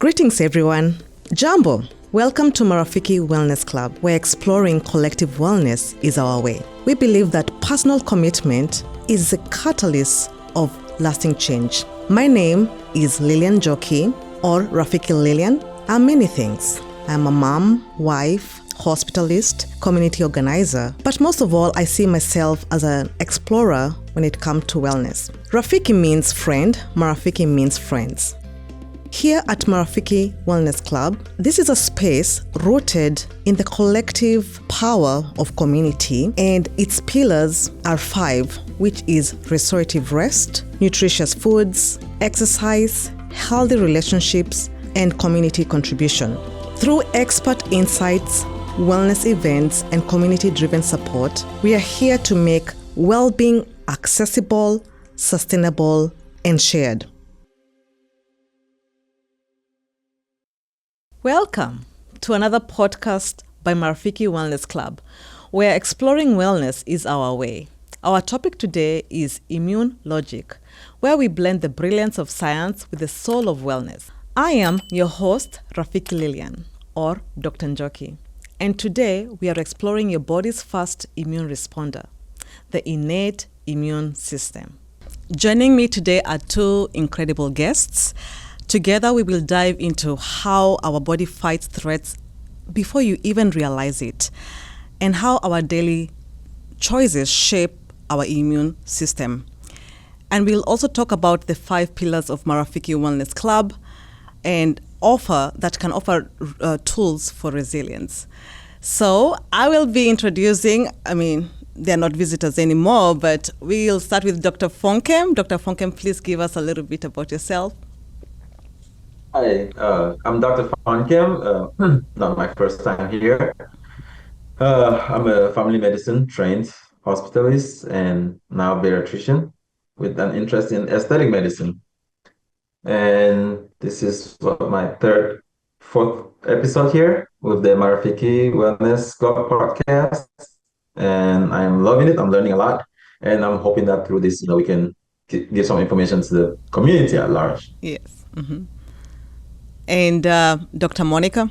Greetings everyone. Jambo. Welcome to Marafiki Wellness Club, where exploring collective wellness is our way. We believe that personal commitment is the catalyst of lasting change. My name is Njoki, or Rafiki Lilian. I'm many things. I'm a mom, wife, hospitalist, community organizer, but most of all, I see myself as an explorer when it comes to wellness. Rafiki means friend, Marafiki means friends. Here at Marafiki Wellness Club, this is a space rooted in the collective power of community, and its pillars are 5, which is restorative rest, nutritious foods, exercise, healthy relationships, and community contribution. Through expert insights, wellness events, and community-driven support, we are here to make well-being accessible, sustainable, and shared. Welcome to another podcast by Marafiki Wellness Club, where exploring wellness is our way. Our topic today is immune logic, where we blend the brilliance of science with the soul of wellness. I am your host, Rafiki Lilian, or Dr. Njoki, and today we are exploring your body's first immune responder, the innate immune system. Joining me today are 2 incredible guests. Together, we will dive into how our body fights threats before you even realize it, and how our daily choices shape our immune system. And we'll also talk about the 5 pillars of Marafiki Wellness Club and can offer tools for resilience. So I will be introducing, they're not visitors anymore, but we'll start with Dr. Fonkim. Dr. Fonkim, please give us a little bit about yourself. Hi, I'm Dr. Fonkim. Not my first time here. I'm a family medicine trained hospitalist and now bariatrician with an interest in aesthetic medicine. And this is my 4th episode here with the Marafiki Wellness Club podcast. And I'm loving it. I'm learning a lot. And I'm hoping that through this, we can give some information to the community at large. Yes. Mm-hmm. And Dr. Monica?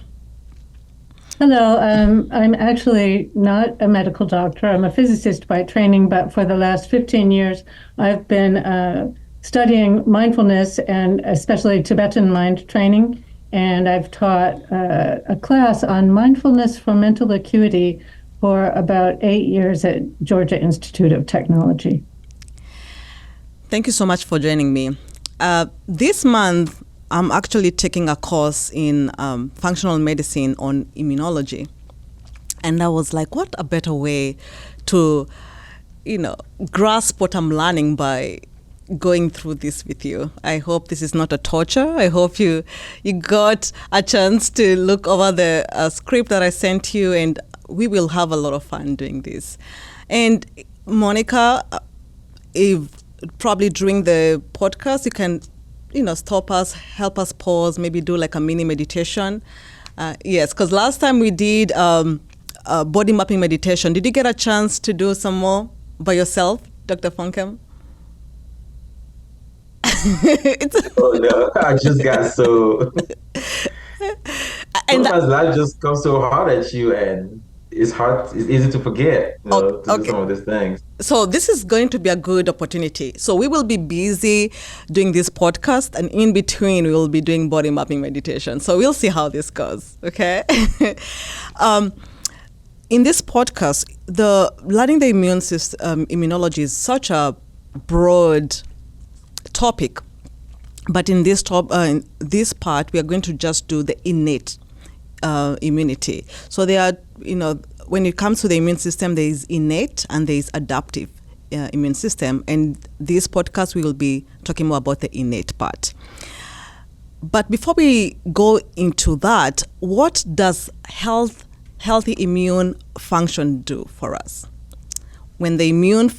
Hello, I'm actually not a medical doctor. I'm a physicist by training, but for the last 15 years, I've been studying mindfulness and especially Tibetan mind training. And I've taught a class on mindfulness for mental acuity for about 8 years at Georgia Institute of Technology. Thank you so much for joining me. This month, I'm actually taking a course in functional medicine on immunology. And I was like, what a better way to, grasp what I'm learning by going through this with you. I hope this is not a torture. I hope you got a chance to look over the script that I sent you, and we will have a lot of fun doing this. And Monica, if probably during the podcast, you can stop us, help us pause, maybe do like a mini meditation. Yes, because last time we did body mapping meditation. Did you get a chance to do some more by yourself, Dr. Fonkim? Oh no, I just got so... and sometimes life just comes so hard at you, and it's easy to forget, to do some of these things. So this is going to be a good opportunity. So we will be busy doing this podcast, and in between we will be doing body mapping meditation. So we'll see how this goes, okay? In this podcast, the learning the immune system, immunology is such a broad topic. But in this part, we are going to just do the innate immunity. So there are, when it comes to the immune system, there is innate and there is adaptive immune system. And this podcast, we will be talking more about the innate part. But before we go into that, what does healthy immune function do for us? When the immune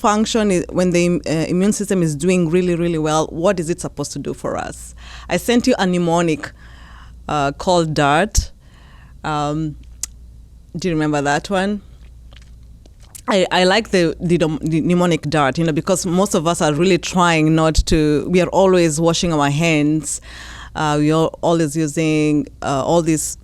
system is doing really, really well, what is it supposed to do for us? I sent you a mnemonic called DART. Do you remember that one? I like the mnemonic DART, because most of us are really trying not to. We are always washing our hands. We are always using all these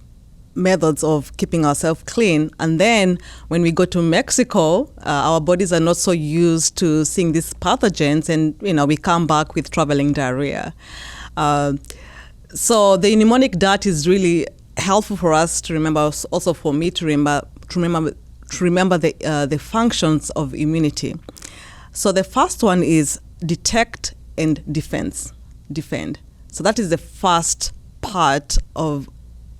methods of keeping ourselves clean. And then when we go to Mexico, our bodies are not so used to seeing these pathogens, and we come back with traveling diarrhea. So the mnemonic diet is really helpful for us to remember, also for me to remember the functions of immunity. So the first one is detect and defend. So that is the first part of,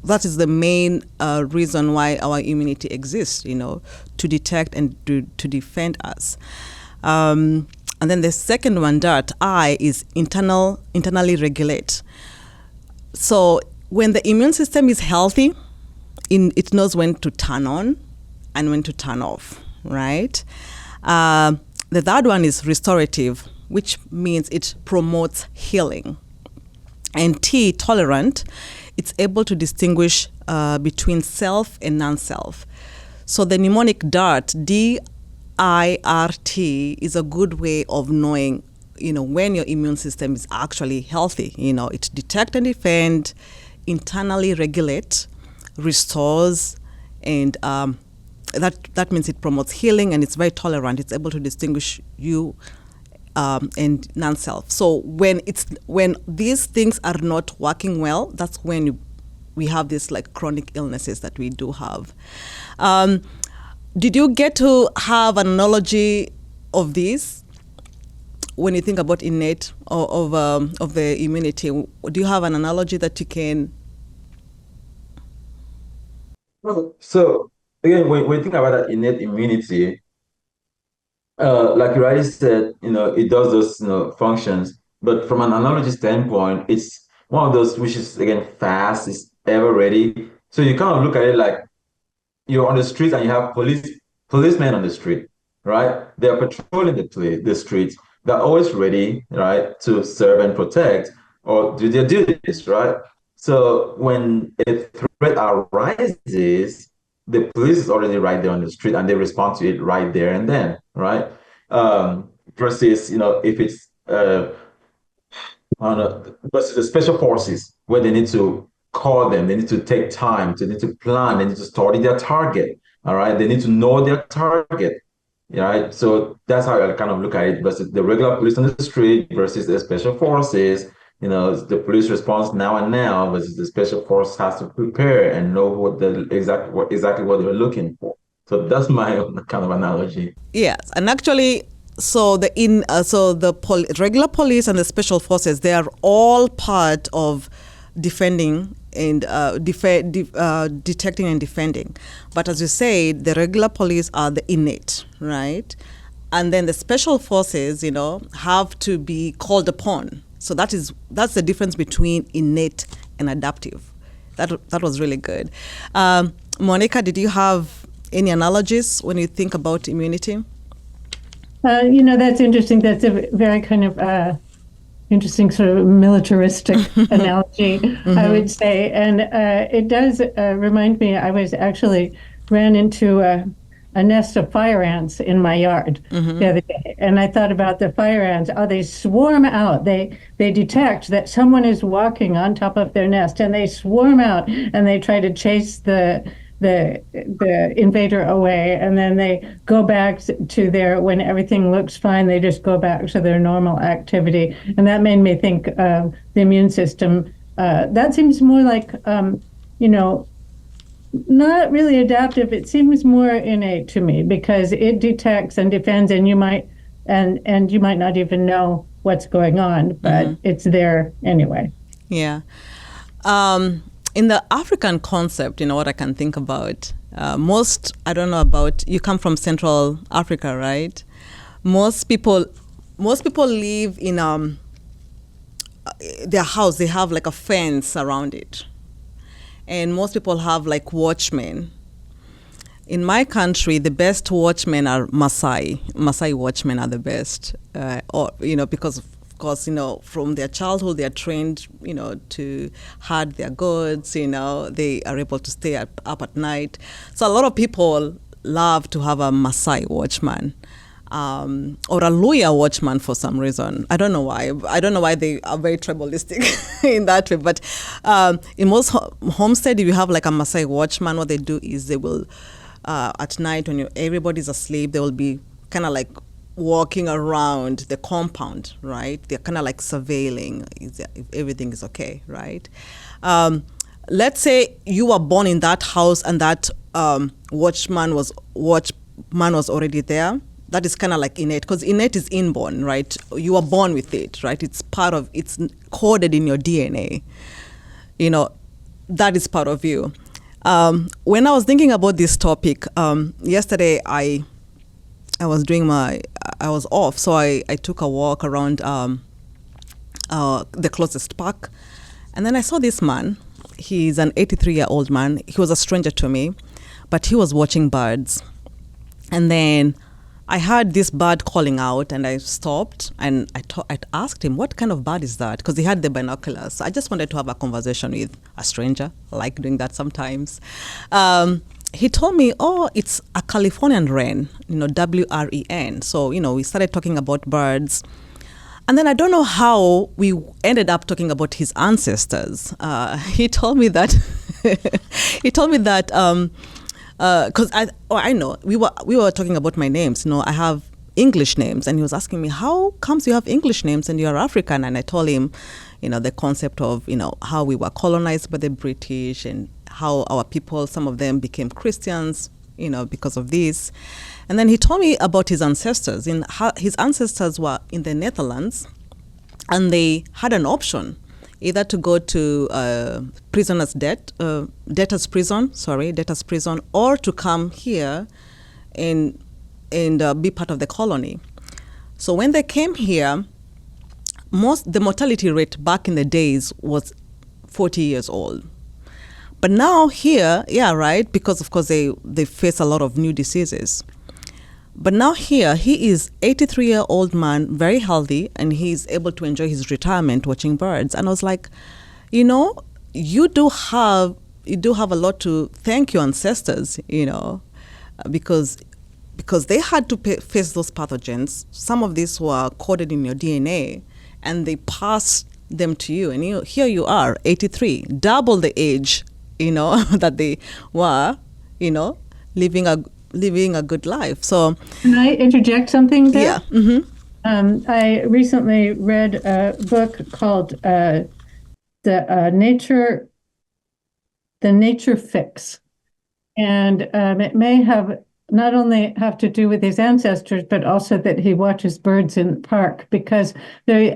that is the main reason why our immunity exists, to detect and to defend us. And then the second one, that I, is internally regulate. So when the immune system is healthy, it knows when to turn on and when to turn off, right? The third one is restorative, which means it promotes healing. And T, tolerant, it's able to distinguish between self and non-self. So the mnemonic DIRT, D-I-R-T, is a good way of knowing, when your immune system is actually healthy. It detect and defend, internally regulate, restores, and that means it promotes healing, and it's very tolerant. It's able to distinguish you and non-self. So when these things are not working well, that's when we have these like chronic illnesses that we do have. Did you get to have an analogy of this when you think about innate of the immunity? Do you have an analogy that you can? Well, so again, when you think about that innate immunity, like you already said, it does those, functions. But from an analogy standpoint, it's one of those which is again fast, it's ever ready. So you kind of look at it like you're on the street and you have policemen on the street, right? They're patrolling the streets. They're always ready, right, to serve and protect or do their duties, right? So when a threat arises, the police is already right there on the street and they respond to it right there and then, right? Versus, if it's versus the special forces where they need to call them, they need to take time, they need to plan, they need to study their target. All right, they need to know their target. Right, so that's how I kind of look at it. Versus the regular police on the street versus the special forces. The police response now and now versus the special force has to prepare and know exactly what they're looking for. So that's my kind of analogy. Yes, and actually, so the regular police and the special forces, they are all part of defending and detecting and defending. But as you say, the regular police are the innate, right? And then the special forces, have to be called upon. So that's the difference between innate and adaptive. That was really good. Monica, did you have any analogies when you think about immunity? That's interesting. That's a very kind of interesting sort of militaristic analogy, I would say. And it does remind me, I ran into a nest of fire ants in my yard the other day. And I thought about the fire ants. Oh, they swarm out. They detect that someone is walking on top of their nest, and they swarm out and they try to chase the invader away, and then they go back to when everything looks fine, they just go back to their normal activity. And that made me think of the immune system. That seems more like, not really adaptive. It seems more innate to me because it detects and defends, and you might not even know what's going on, but it's there anyway. Yeah. In the African concept, what I can think about, I don't know about, you come from Central Africa, right? Most people live in their house, they have like a fence around it. And most people have like watchmen. In my country, the best watchmen are Maasai. Maasai watchmen are the best, because of course, from their childhood, they are trained, to herd their goats, they are able to stay up at night. So a lot of people love to have a Maasai watchman. or a lawyer watchman for some reason. I don't know why. I don't know why they are very tribalistic in that way. But in most homestead, if you have like a Maasai watchman, what they do is they will, at night when everybody's asleep, they will be kind of like walking around the compound, right? They're kind of like surveilling if everything is okay, right? Let's say you were born in that house and that watchman was already there. That is kind of like innate, because innate is inborn, right? You are born with it, right? It's coded in your DNA. That is part of you. When I was thinking about this topic, yesterday I was off, so I took a walk around the closest park, and then I saw this man. He's an 83-year-old man. He was a stranger to me, but he was watching birds. And then I heard this bird calling out, and I stopped and I asked him, what kind of bird is that? Because he had the binoculars. So I just wanted to have a conversation with a stranger. I like doing that sometimes. He told me, it's a Californian wren, WREN. So, we started talking about birds. And then I don't know how we ended up talking about his ancestors. He told me that, because I know we were talking about my names. I have English names, and he was asking me, how comes you have English names and you're African? And I told him, the concept of how we were colonized by the British and how our people, some of them became Christians, because of this. And then he told me about his ancestors. His ancestors were in the Netherlands, and they had an option, either to go to debtor's prison, or to come here and be part of the colony. So when they came here, the mortality rate back in the days was 40 years old. But now here, because of course they face a lot of new diseases. But now here, he is 83-year-old man, very healthy, and he's able to enjoy his retirement watching birds. And I was like, you do have a lot to thank your ancestors, because they had to face those pathogens. Some of these were coded in your DNA, and they passed them to you. And here you are, 83, double the age, that they were, living a good life. So, can I interject something there? Yeah. Mm-hmm. I recently read a book called the Nature Fix, and it may have not only have to do with his ancestors, but also that he watches birds in the park, because they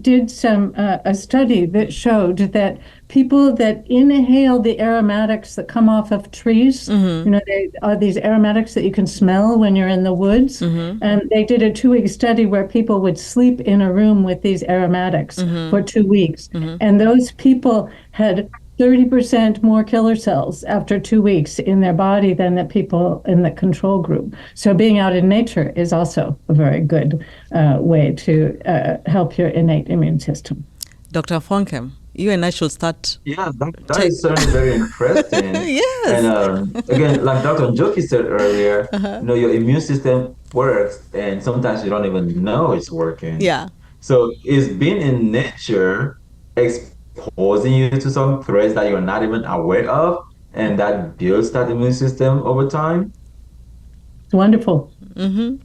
did a study that showed that people that inhale the aromatics that come off of trees, they are these aromatics that you can smell when you're in the woods. And they did a 2-week study where people would sleep in a room with these aromatics for 2 weeks. And those people had 30% more killer cells after 2 weeks in their body than the people in the control group. So being out in nature is also a very good way to help your innate immune system. Dr. Fonkim, you and I should start. Yeah, that is certainly very interesting. Yes. And again, like Dr. Njoki said earlier, your immune system works, and sometimes you don't even know it's working. Yeah. So it's being in nature exposing you to some threats that you're not even aware of, and that builds that immune system over time. It's wonderful. Mm-hmm.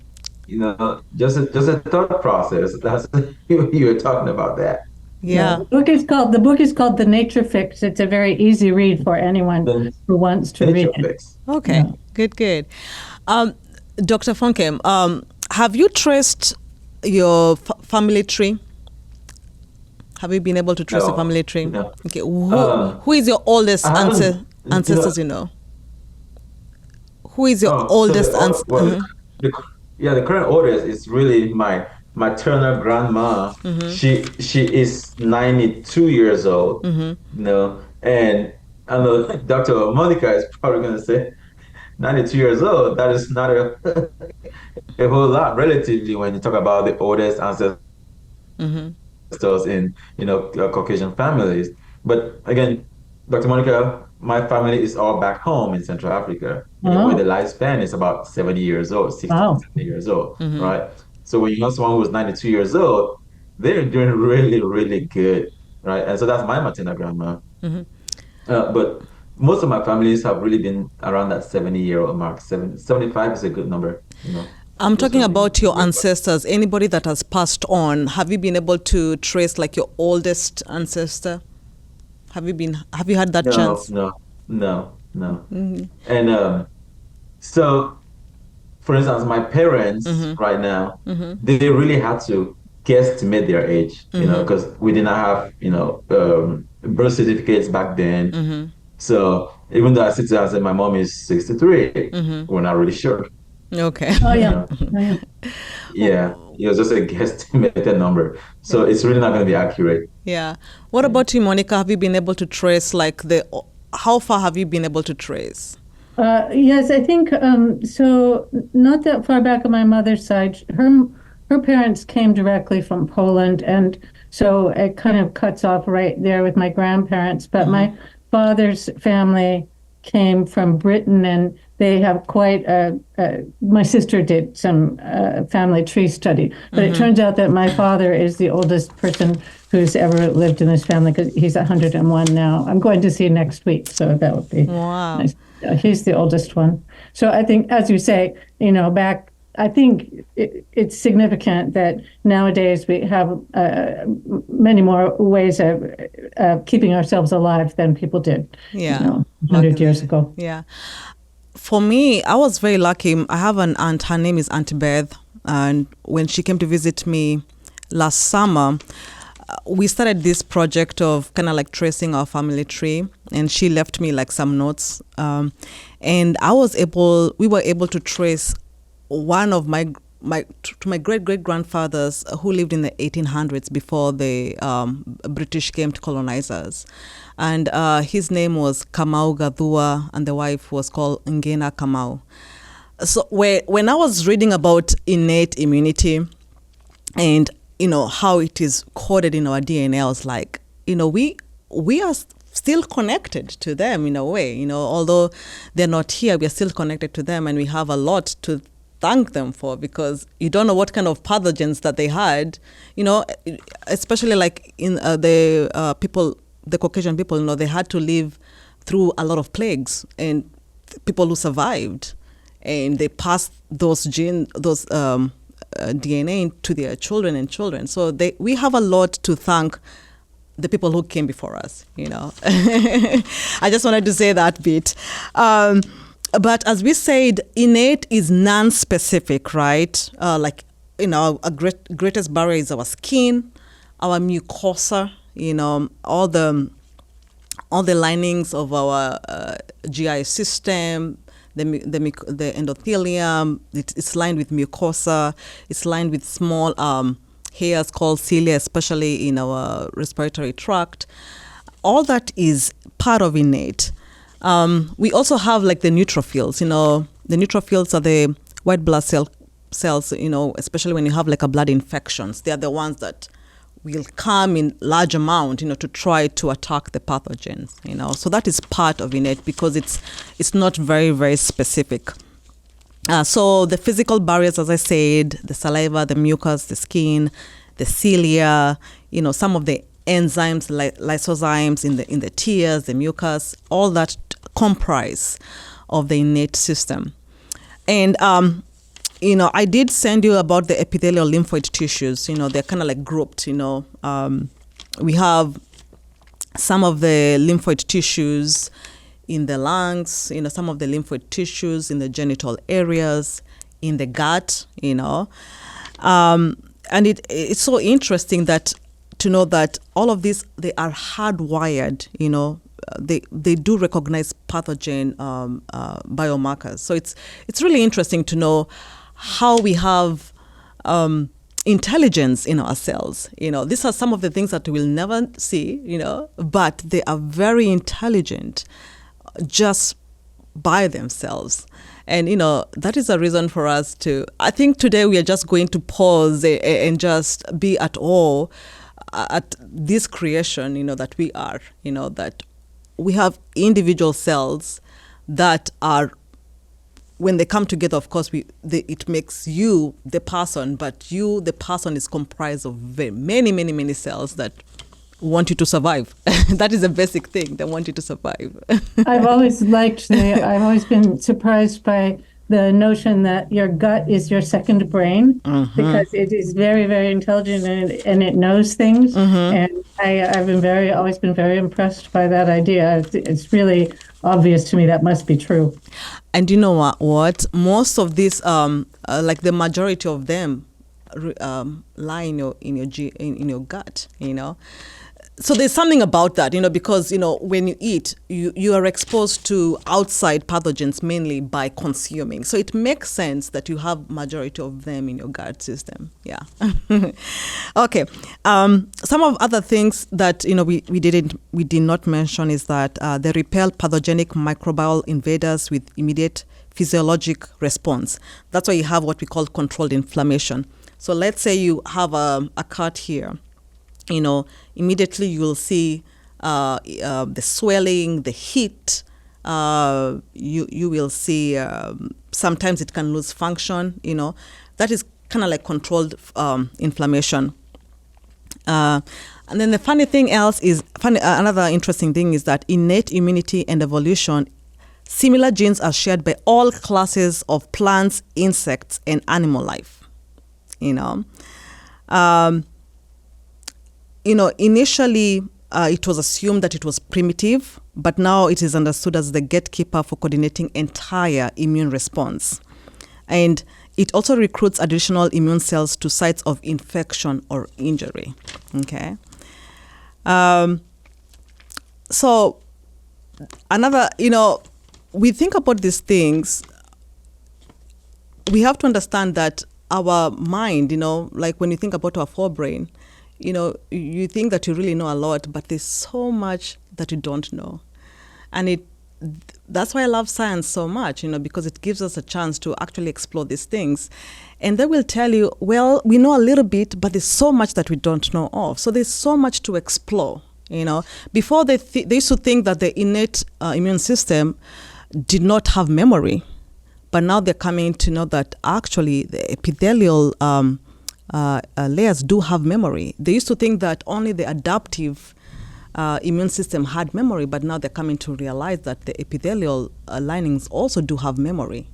Just a thought process. That's you were talking about that. Yeah. The book is called The Nature Fix. It's a very easy read for anyone who wants to read it. Okay. Yeah. Good. Dr. Fonkim, have you traced your family tree? Have you been able to trace your family tree? No. Okay. Who is your oldest ancestors? Who is your oldest ancestor? The current oldest is really my maternal grandma. She is 92 years old. And I know Dr. Monica is probably going to say 92 years old. That is not a whole lot relatively when you talk about the oldest ancestors in Caucasian families. But again, Dr. Monica my family is all back home in Central Africa, where the Oh, lifespan is about 70 years old, 60 to wow. 70 years old, right? So when you have someone who's 92 years old, they're doing really, really good, right? And so that's my maternal grandma. But most of my families have really been around that 70-year-old mark. 75 is a good number, I'm those talking families. about your ancestors, anybody that has passed on. Have you been able to trace like your oldest ancestor? Have you had that No, chance? no, no, no. And so, for instance, my parents right now, they really had to guesstimate their age, because we did not have, birth certificates back then. So even though I sit there and say my mom is 63, we're not really sure. Okay. Oh, You yeah. know, Oh, yeah. yeah, it was just a guesstimated number. So it's really not going to be accurate. Yeah. What about you, Monica? Have you been able to trace how far have you been able to trace? Yes, I think so. Not that far back on my mother's side, her parents came directly from Poland, and so it kind of cuts off right there with my grandparents. But my father's family came from Britain, and they have quite my sister did some family tree study, but it turns out that my father is the oldest person who's ever lived in this family because he's 101 now. I'm going to see next week, so that would be Wow. nice. He's the oldest one. So I think, as you say, I think it's significant that nowadays we have many more ways of keeping ourselves alive than people did, Yeah. 100 years ago. Yeah. For me, I was very lucky. I have an aunt. Her name is Auntie Beth. And when she came to visit me last summer, we started this project of kind of like tracing our family tree, and she left me like some notes, and we were able to trace one of my great great grandfathers who lived in the 1800s before the British came to colonize us, and his name was Kamau Gadhua, and the wife was called Ngena Kamau. So when I was reading about innate immunity and how it is coded in our DNA, I was like, we are still connected to them in a way, although they're not here, we are still connected to them, and we have a lot to thank them for, because you don't know what kind of pathogens that they had, especially like in the Caucasian people, they had to live through a lot of plagues, and people who survived, and they passed those DNA to their children and children. So we have a lot to thank the people who came before us, I just wanted to say that bit. But as we said, innate is non-specific, right? Our greatest barrier is our skin, our mucosa, all the linings of our GI system, the endothelium, it's lined with mucosa, it's lined with small hairs called cilia, especially in our respiratory tract. All that is part of innate. We also have like the neutrophils. The neutrophils are the white blood cells, especially when you have like a blood infections. They are the ones that will come in large amount, to try to attack the pathogens, So that is part of innate because it's not very, very specific. So the physical barriers, as I said, the saliva, the mucus, the skin, the cilia, some of the enzymes, lysozymes in the tears, the mucus, all that comprise of the innate system. And I did send you about the epithelial lymphoid tissues. They're kind of like grouped. We have some of the lymphoid tissues in the lungs. Some of the lymphoid tissues in the genital areas, in the gut. And it's so interesting to know that all of these, they are hardwired. They do recognize pathogen biomarkers. So it's really interesting to know how we have intelligence in our cells. These are some of the things that we'll never see, but they are very intelligent just by themselves. And, that is a reason for us I think today we are just going to pause and just be at awe at this creation, that we are, that we have individual cells that are, when they come together, of course, it makes you the person, but you, the person, is comprised of very many cells that want you to survive. That is a basic thing. They want you to survive. I've always been surprised by the notion that your gut is your second brain, because it is very, very intelligent and it knows things. And I've always been very impressed by that idea. It's really obvious to me that must be true. And you know what? Most of these, like the majority of them, lie in your gut. So there's something about that, because, when you eat, you are exposed to outside pathogens mainly by consuming. So it makes sense that you have majority of them in your gut system. Yeah. Okay. Some of other things that, we did not mention is that they repel pathogenic microbial invaders with immediate physiologic response. That's why you have what we call controlled inflammation. So let's say you have a cut here. Immediately you will see the swelling, the heat. You will see sometimes it can lose function. That is kind of like controlled inflammation. And then the funny thing else is another interesting thing is that innate immunity and evolution, similar genes are shared by all classes of plants, insects, and animal life. Initially, it was assumed that it was primitive, but now it is understood as the gatekeeper for coordinating entire immune response. And it also recruits additional immune cells to sites of infection or injury. Okay. So another, we think about these things, we have to understand that our mind, like when you think about our forebrain, you think that you really know a lot, but there's so much that you don't know. And that's why I love science so much, because it gives us a chance to actually explore these things. And they will tell you, well, we know a little bit, but there's so much that we don't know of. So there's so much to explore, Before they used to think that the innate immune system did not have memory. But now they're coming to know that actually the epithelial layers do have memory. They used to think that only the adaptive immune system had memory, but now they're coming to realize that the epithelial linings also do have memory,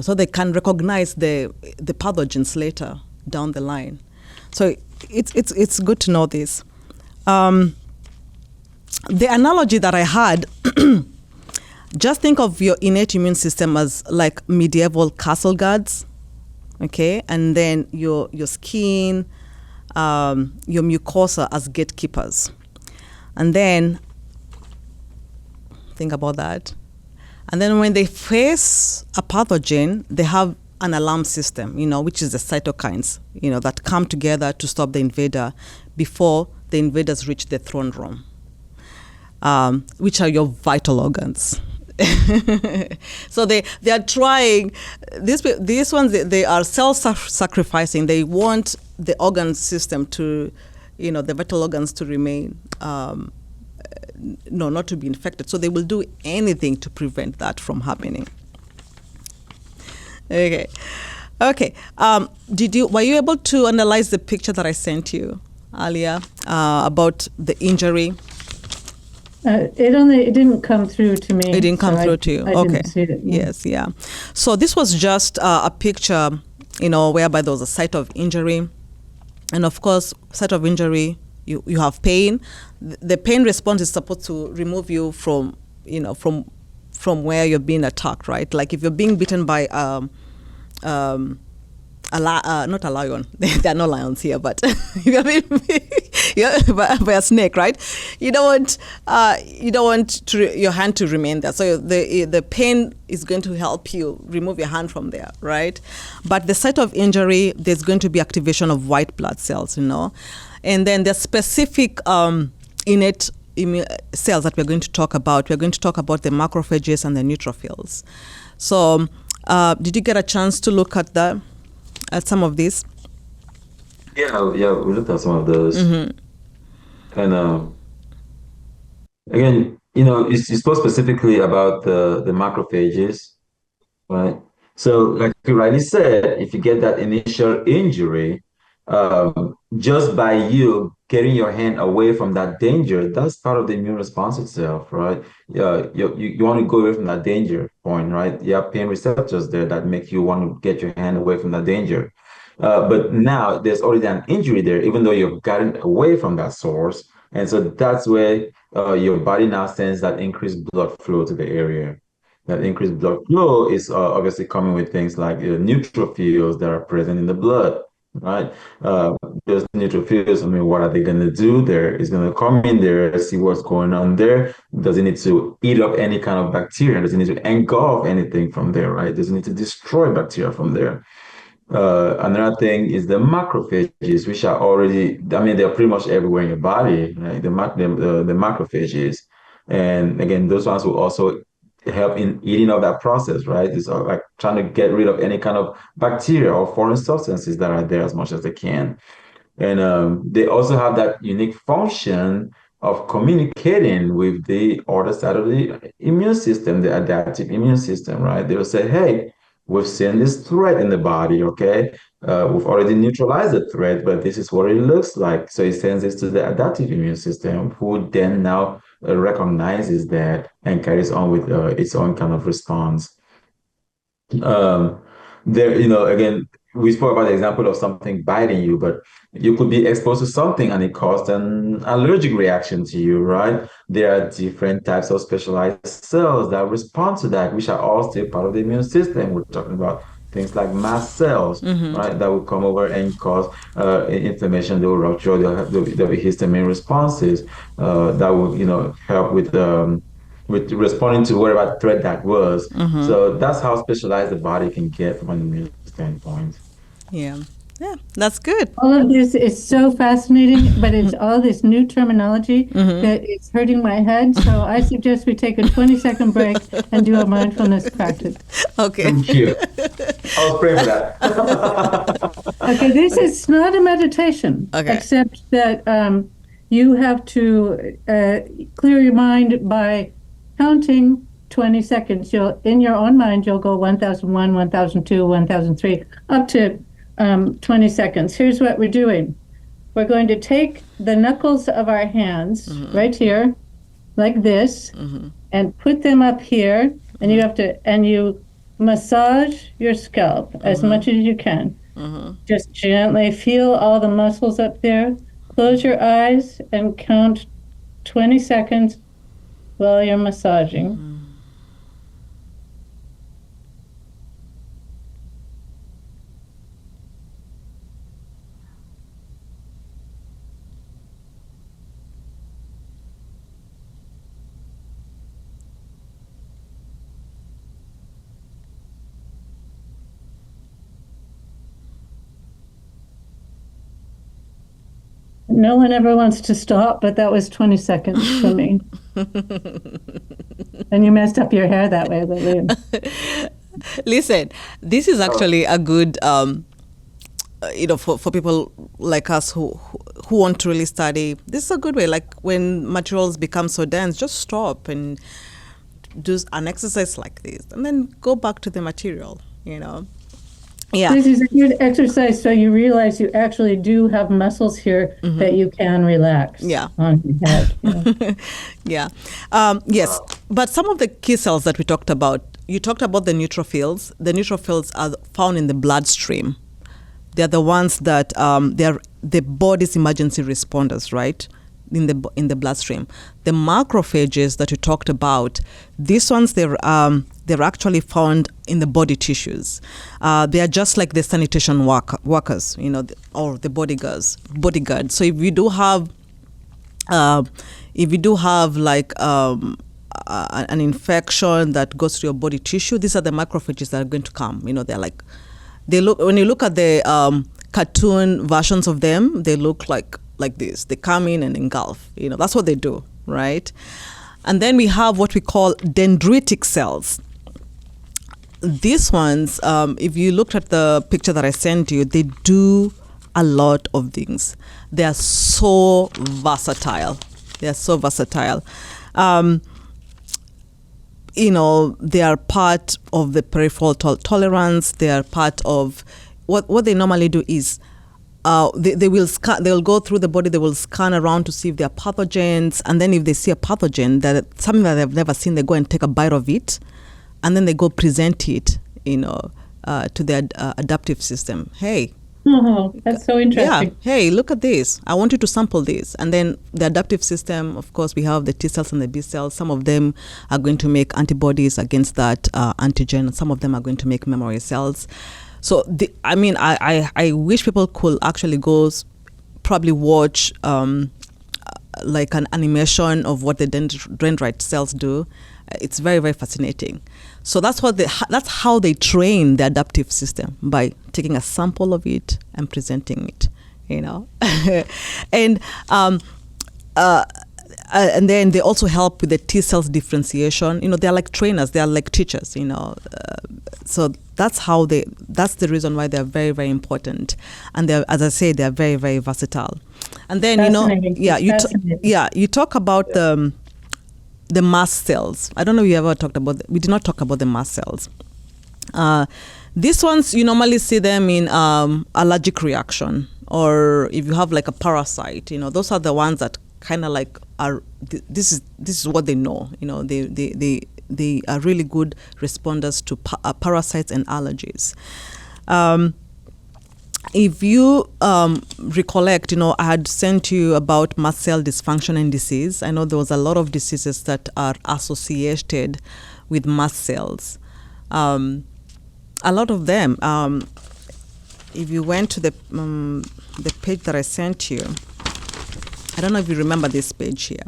so they can recognize the pathogens later down the line. So it's good to know this. The analogy that I had, just think of your innate immune system as like medieval castle guards. Okay, and then your skin, your mucosa as gatekeepers. And then think about that. And then when they face a pathogen, they have an alarm system, which is the cytokines, that come together to stop the invader before the invaders reach the throne room, which are your vital organs. So they are trying, these ones, they are self-sacrificing. They want the organ system to, the vital organs to remain, not to be infected. So they will do anything to prevent that from happening. Okay. Were you able to analyze the picture that I sent you earlier about the injury? It didn't come through to me. It didn't come through to you. I Okay. didn't see it. No. Yes, yeah. So this was just a picture, whereby there was a site of injury. And of course, site of injury, you have pain. The pain response is supposed to remove you from where you're being attacked, right? Like if you're being bitten by not a lion. There are no lions here, but by a snake, right? You don't want your hand to remain there. So the pain is going to help you remove your hand from there, right? But the site of injury, there's going to be activation of white blood cells, and then the specific innate cells that we're going to talk about. We're going to talk about the macrophages and the neutrophils. So, did you get a chance to look at some of these? Yeah, we looked at some of those. And again, you spoke specifically about the macrophages, right? So, like you rightly said, if you get that initial injury, just by you getting your hand away from that danger, that's part of the immune response itself, right? Yeah, you want to go away from that danger point, right? You have pain receptors there that make you want to get your hand away from that danger. But now there's already an injury there, even though you've gotten away from that source. And so that's where your body now sends that increased blood flow to the area. That increased blood flow is obviously coming with things like neutrophils that are present in the blood, right? Those neutrophils, I mean, what are they going to do there? It's going to come in there, see what's going on there. Does it need to eat up any kind of bacteria? Does it need to engulf anything from there, right? Does it need to destroy bacteria from there? Another thing is the macrophages, which are already, I mean, they're pretty much everywhere in your body, right? The macrophages. And again, those ones will also help in eating up that process, right? It's like trying to get rid of any kind of bacteria or foreign substances that are there as much as they can. And they also have that unique function of communicating with the other side of the immune system, the adaptive immune system, right? They'll say, hey, we've seen this threat in the body, okay? We've already neutralized the threat, but this is what it looks like. So it sends this to the adaptive immune system, who then now recognizes that and carries on with its own kind of response. Um, there, again, we spoke about the example of something biting you, but you could be exposed to something and it caused an allergic reaction to you, right? There are different types of specialized cells that respond to that, which are all still part of the immune system. We're talking about things like mast cells, right? That will come over and cause inflammation. They will rupture. There'll be histamine responses that will, help with responding to whatever threat that was. So that's how specialized the body can get from an immune standpoint. Yeah. Yeah, that's good. All of this is so fascinating, but it's all this new terminology that is hurting my head. So I suggest we take a 20-second break and do a mindfulness practice. Okay. Thank you. I was praying for that. Okay, this is not a meditation, except that you have to clear your mind by counting 20 seconds. In your own mind, you'll go 1001, 1002, 1003, up to 20 seconds. Here's what we're doing. We're going to take the knuckles of our hands right here, like this, and put them up here, and you massage your scalp as much as you can. Just gently feel all the muscles up there. Close your eyes and count 20 seconds while you're massaging. No one ever wants to stop, but that was 20 seconds for me. And you messed up your hair that way, Lillian. Listen, this is actually a good, for people like us who want to really study. This is a good way. Like when materials become so dense, just stop and do an exercise like this, and then go back to the material. Yeah. This is a good exercise, so you realize you actually do have muscles here that you can relax on your head. Yeah. Yes. But some of the key cells that we talked about, you talked about the neutrophils. The neutrophils are found in the bloodstream. They're the ones that they're the body's emergency responders, right? In the bloodstream. The macrophages that you talked about, these ones they're actually found in the body tissues. They are just like the sanitation workers, or the bodyguards. So if you do have like an infection that goes to your body tissue, these are the macrophages that are going to come. When you look at the cartoon versions of them, they look like this. They come in and engulf. That's what they do, right? And then we have what we call dendritic cells. These ones, if you looked at the picture that I sent you, they do a lot of things. They are so versatile. they are part of the peripheral tolerance. They are part of what they normally do is they will they'll go through the body, they will scan around to see if there are pathogens, and then if they see a pathogen, that something that they've never seen, they go and take a bite of it, and then they go present it, to their adaptive system. Hey, that's so interesting. yeah, hey, look at this. I want you to sample this. And then the adaptive system, of course, we have the T cells and the B cells. Some of them are going to make antibodies against that antigen. Some of them are going to make memory cells. So, I wish people could actually probably watch like an animation of what the dendrite cells do. It's very, very fascinating. So that's how they train the adaptive system, by taking a sample of it and presenting it, and then they also help with the T cells differentiation. They're like trainers, they're like teachers, so that's the reason why they're very, very important. And they're, as I say, they're very, very versatile. And then, you talk about the mast cells. I don't know if you ever talked about we did not talk about the mast cells. These ones, you normally see them in allergic reaction, or if you have like a parasite, those are the ones that kind of like are, this is what they know, they are really good responders to parasites and allergies. If you recollect, I had sent you about mast cell dysfunction and disease. I know there was a lot of diseases that are associated with mast cells. A lot of them. If you went to the page that I sent you, I don't know if you remember this page here.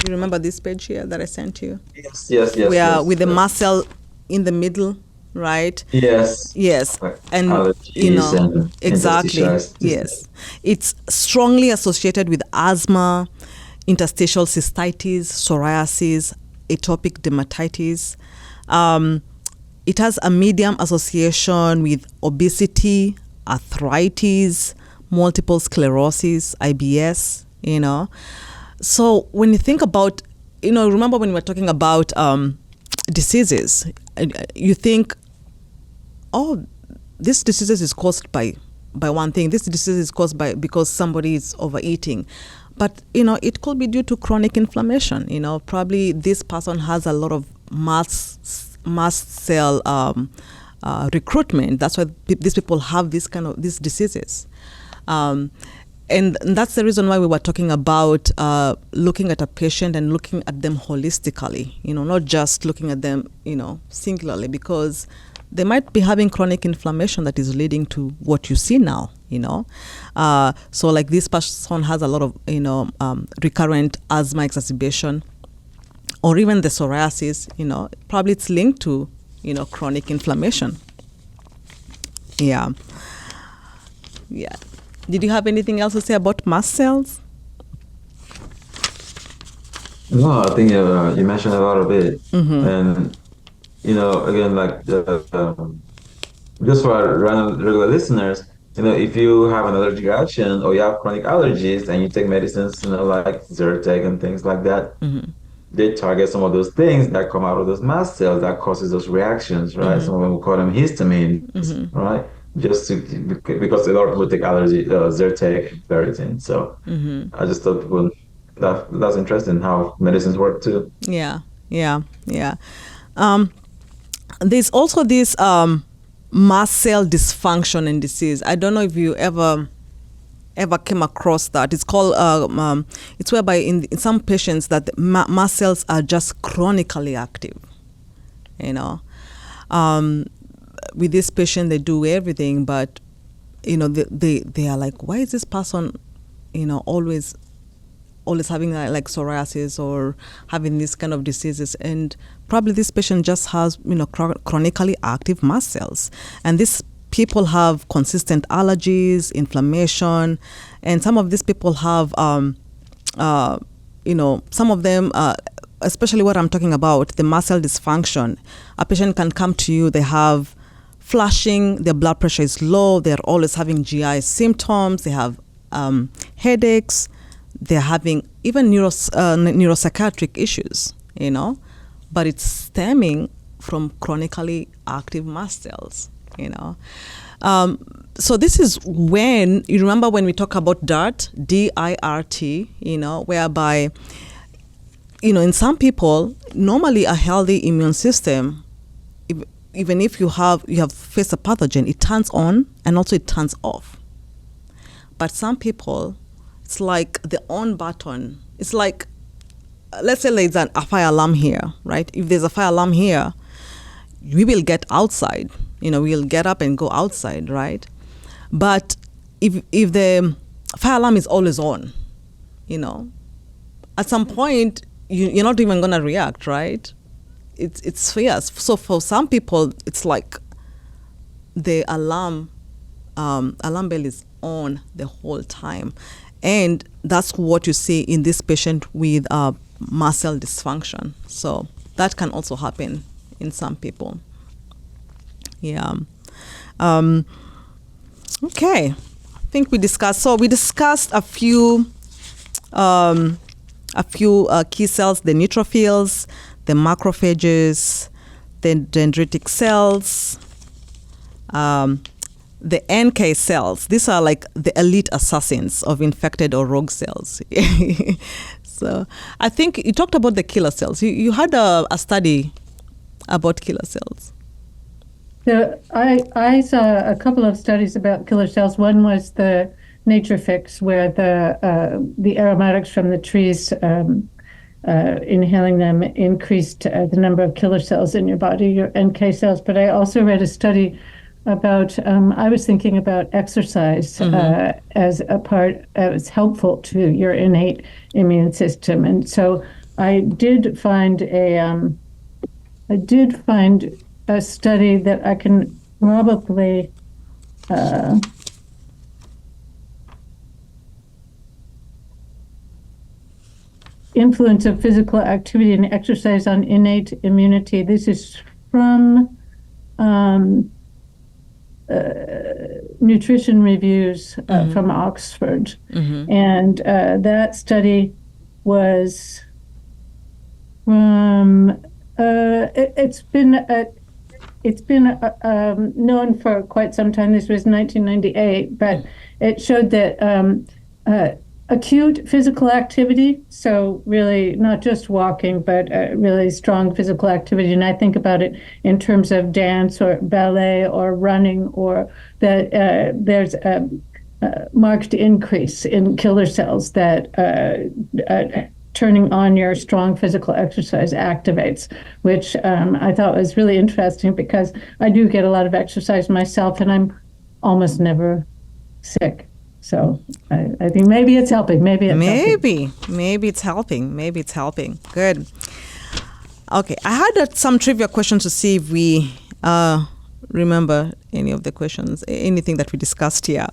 You remember this page here that I sent you? Yes. With the mast cell in the middle, right? Yes. And allergies and exactly. Yes. It's strongly associated with asthma, interstitial cystitis, psoriasis, atopic dermatitis. It has a medium association with obesity, arthritis, multiple sclerosis, IBS, So when you think about, remember when we were talking about diseases, you think, oh, this disease is caused by one thing. This disease is caused because somebody is overeating. But, it could be due to chronic inflammation. Probably this person has a lot of mast cell recruitment. That's why these people have these diseases. And that's the reason why we were talking about looking at a patient and looking at them holistically, not just looking at them, singularly, because they might be having chronic inflammation that is leading to what you see now, So like this person has a lot of, recurrent asthma exacerbation, or even the psoriasis, probably it's linked to, chronic inflammation. Yeah. Did you have anything else to say about mast cells? No, I think you mentioned a lot of it. Mm-hmm. And, again, like just for our regular listeners, if you have an allergic reaction or you have chronic allergies and you take medicines, like Zyrtec and things like that, Mm-hmm. they target some of those things that come out of those mast cells that causes those reactions, right? Mm-hmm. Some of them we call them histamines, Mm-hmm. right? Just because a lot of people take allergy, Zyrtec and Ferritin. So Mm-hmm. I just thought, that's interesting how medicines work too. Yeah. There's also this mast cell dysfunction and disease. I don't know if you ever came across that. It's called, it's whereby in some patients that mast cells are just chronically active, With this patient, they do everything, but, they are like, why is this person, always having like psoriasis or having this kind of diseases? And probably this patient just has, chronically active mast cells. And these people have consistent allergies, inflammation, and some of these people have, some of them, especially what I'm talking about, the mast cell dysfunction. A patient can come to you, they have flushing, their blood pressure is low, they're always having GI symptoms, they have headaches, they're having even neuropsychiatric issues, but it's stemming from chronically active mast cells, So this is when, you remember when we talk about DIRT, D-I-R-T, whereby, in some people, normally a healthy immune system, even if you have faced a pathogen, it turns on and also it turns off. But some people, it's like the on button. It's like, let's say there's a fire alarm here, right? If there's a fire alarm here, we will get outside. We'll get up and go outside, right? But if the fire alarm is always on, at some point, you're not even going to react, right? It's fierce. So for some people, it's like the alarm bell is on the whole time. And that's what you see in this patient with mast cell dysfunction. So that can also happen in some people. Yeah. Okay. I think we discussed a few key cells, the neutrophils, the macrophages, the dendritic cells, the NK cells. These are like the elite assassins of infected or rogue cells. So I think you talked about the killer cells. You had a study about killer cells. So I saw a couple of studies about killer cells. One was the Nature Fix, where the aromatics from the trees, inhaling them increased the number of killer cells in your body, your NK cells. But I also read a study about, I was thinking about exercise as helpful to your innate immune system. And so I did find a study that I can probably influence of physical activity and exercise on innate immunity. This is from Nutrition Reviews from Oxford. And that study was from, it's been known for quite some time. This was 1998, but it showed that acute physical activity, so really not just walking, but really strong physical activity. And I think about it in terms of dance or ballet or running, or that there's a marked increase in killer cells that turning on your strong physical exercise activates, which I thought was really interesting because I do get a lot of exercise myself and I'm almost never sick. So I think maybe it's helping. Maybe it's helping. Good. Okay, I had some trivia questions to see if we remember any of the questions, anything that we discussed here.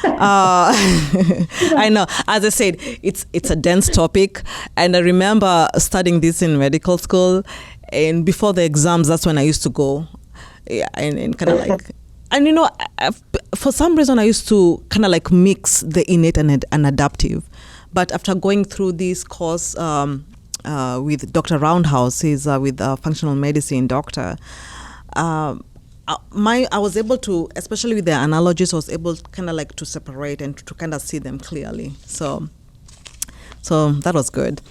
I know, as I said, it's a dense topic, and I remember studying this in medical school, and before the exams, that's when I used to go, and kind of like. And for some reason, I used to kind of like mix the innate and adaptive. But after going through this course with Dr. Roundhouse, he's with a functional medicine doctor, I was able to, especially with the analogies, I was able kind of like to separate and to kind of see them clearly. So that was good.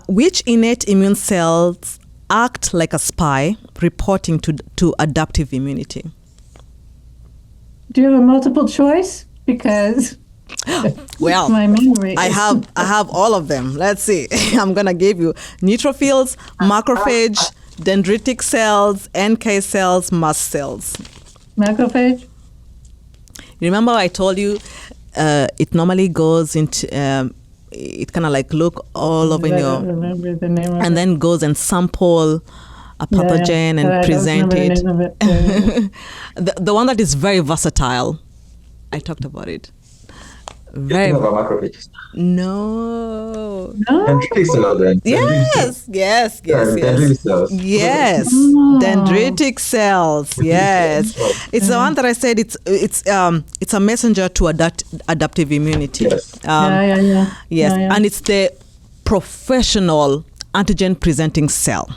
Which innate immune cells act like a spy, reporting to adaptive immunity? Do you have a multiple choice? Because well, my memory. I have all of them. Let's see. I'm gonna give you neutrophils, macrophage, dendritic cells, NK cells, mast cells. Macrophage? Remember I told you it normally goes into it kind of like look all over in your, remember the name of and it. then goes and sample a pathogen and present it. The one that is very versatile. I talked about it. Very. About macrophages. No. Dendritic cells, then. Yes. Dendritic cells. Yes. Oh. Dendritic cells. Yes. It's the one that I said it's a messenger to adaptive immunity. Yes. Yes. Yeah. And it's the professional antigen presenting cell.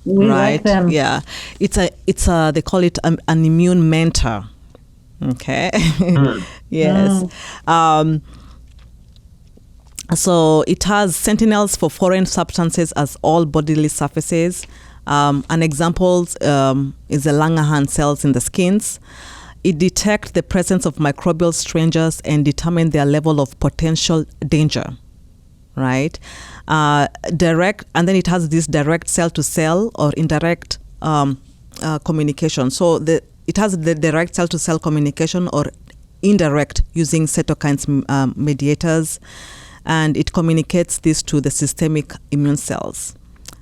We right? like them. Yeah, it's a they call it an immune mentor. Okay. Yes. So it has sentinels for foreign substances as all bodily surfaces. An example is the Langerhans cells in the skins. It detects the presence of microbial strangers and determine their level of potential danger, right? Direct, and then it has this direct cell-to-cell or indirect communication. So it has the direct cell-to-cell communication or indirect using cytokines mediators, and it communicates this to the systemic immune cells.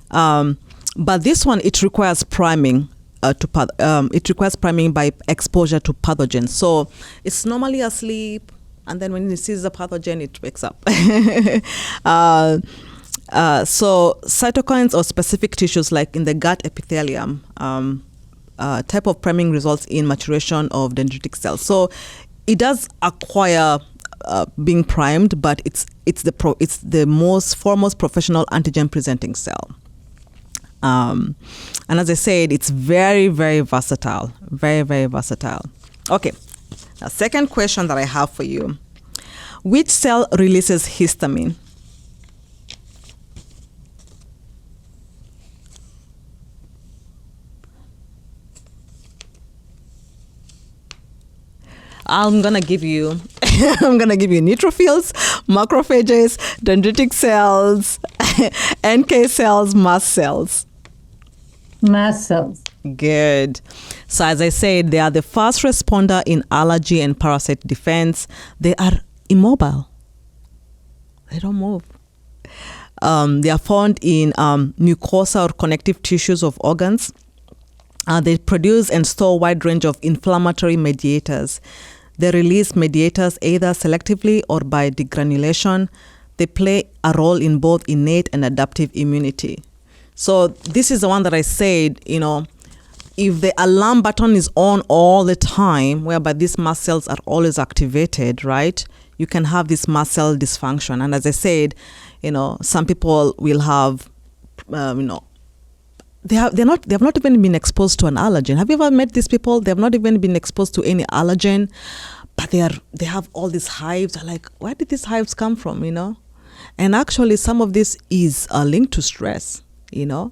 But this one, it requires priming. It requires priming by exposure to pathogens. So it's normally asleep, and then when it sees the pathogen, it wakes up. So cytokines or specific tissues, like in the gut epithelium, type of priming results in maturation of dendritic cells. So it does acquire being primed, but it's the most foremost professional antigen presenting cell. And as I said, it's very, very versatile. Very, very versatile. Okay. Now, second question that I have for you. Which cell releases histamine? I'm gonna give you neutrophils, macrophages, dendritic cells, NK cells, mast cells. Mast cells. Good. So as I said, they are the fast responder in allergy and parasite defense. They are immobile. They don't move. They are found in mucosa or connective tissues of organs. They produce and store a wide range of inflammatory mediators. They release mediators either selectively or by degranulation. They play a role in both innate and adaptive immunity. So this is the one that I said, if the alarm button is on all the time, whereby these mast cells are always activated, right? You can have this mast cell dysfunction. And as I said, some people will have, they have not even been exposed to an allergen. Have you ever met these people? They have not even been exposed to any allergen, but they have all these hives. They're like, where did these hives come from? And actually, some of this is linked to stress. I can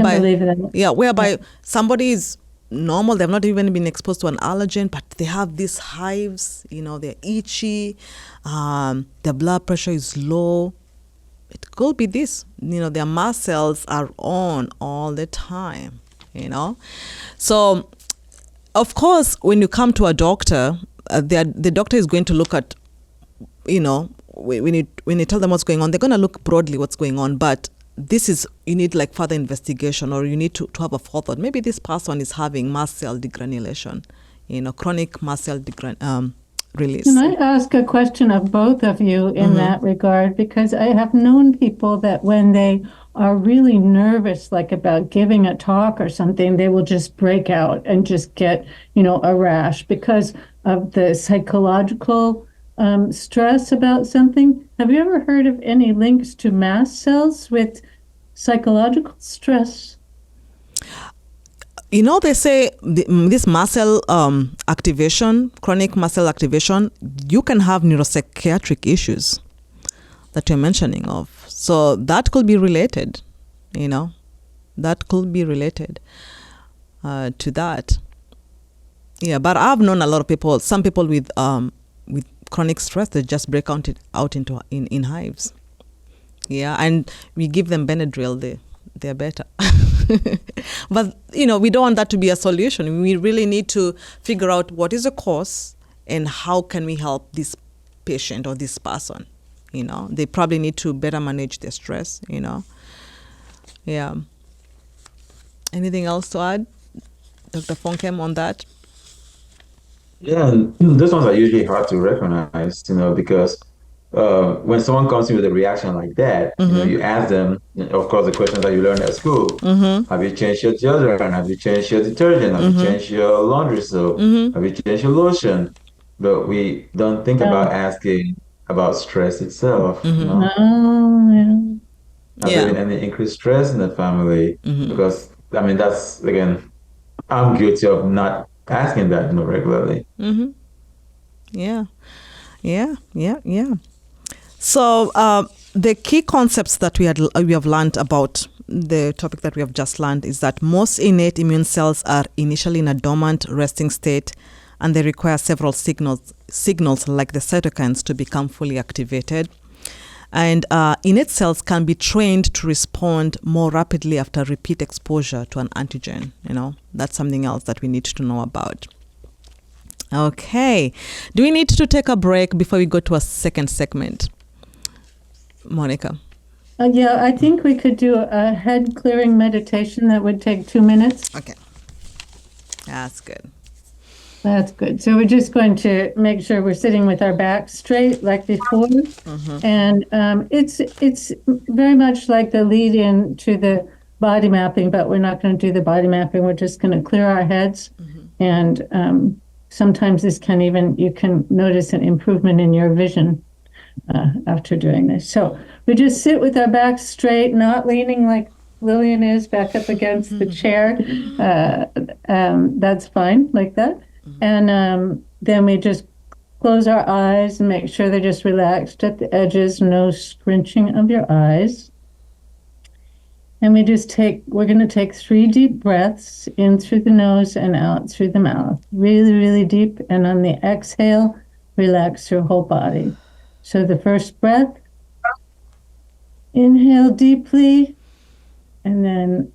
believe that. Yeah, whereby somebody is normal, they've not even been exposed to an allergen, but they have these hives, they're itchy, their blood pressure is low. It could be this, their mast cells are on all the time, So, of course, when you come to a doctor, the doctor is going to look at, when you tell them what's going on, they're going to look broadly what's going on, but you need like further investigation, or you need to have a forethought. Maybe this person is having mast cell degranulation, chronic mast cell release. Can I ask a question of both of you in that regard? Because I have known people that when they are really nervous, like about giving a talk or something, they will just break out and just get, a rash because of the psychological stress about something. Have you ever heard of any links to mast cells with psychological stress? They say this mast cell activation, chronic mast cell activation, you can have neuropsychiatric issues that you're mentioning of. So that could be related, that could be related to that. Yeah, but I've known a lot of people, some people with chronic stress, they just break out in hives. Yeah, and we give them Benadryl, they're better. But, we don't want that to be a solution. We really need to figure out what is the cause and how can we help this patient or this person. They probably need to better manage their stress, Yeah. Anything else to add, Dr. Fonkim, on that? Yeah, and those ones are usually hard to recognize, because when someone comes in with a reaction like that, you ask them, of course, the questions that you learned at school. Have you changed your deodorant? Have you changed your detergent? Have you changed your laundry soap? Have you changed your lotion? But we don't think about asking about stress itself. Oh, yeah. avoiding any increased stress in the family. Because I mean, that's again, I'm guilty of not asking that, regularly. Yeah, yeah. So the key concepts that we have learned about the topic that we have just learned is that most innate immune cells are initially in a dormant resting state, and they require several signals like the cytokines to become fully activated. And innate cells can be trained to respond more rapidly after repeat exposure to an antigen. That's something else that we need to know about. Okay. Do we need to take a break before we go to a second segment? Monica? Yeah, I think we could do a head clearing meditation that would take 2 minutes. Okay. That's good. That's good. So we're just going to make sure we're sitting with our back straight like before. And it's very much like the lead-in to the body mapping, but we're not going to do the body mapping. We're just going to clear our heads. And sometimes you can notice an improvement in your vision after doing this. So we just sit with our backs straight, not leaning like Lillian is back up against the chair. That's fine like that. And then we just close our eyes and make sure they're just relaxed at the edges, no scrunching of your eyes. And we're going to take 3 deep breaths in through the nose and out through the mouth. Really, really deep. And on the exhale, relax your whole body. So the first breath, inhale deeply, and then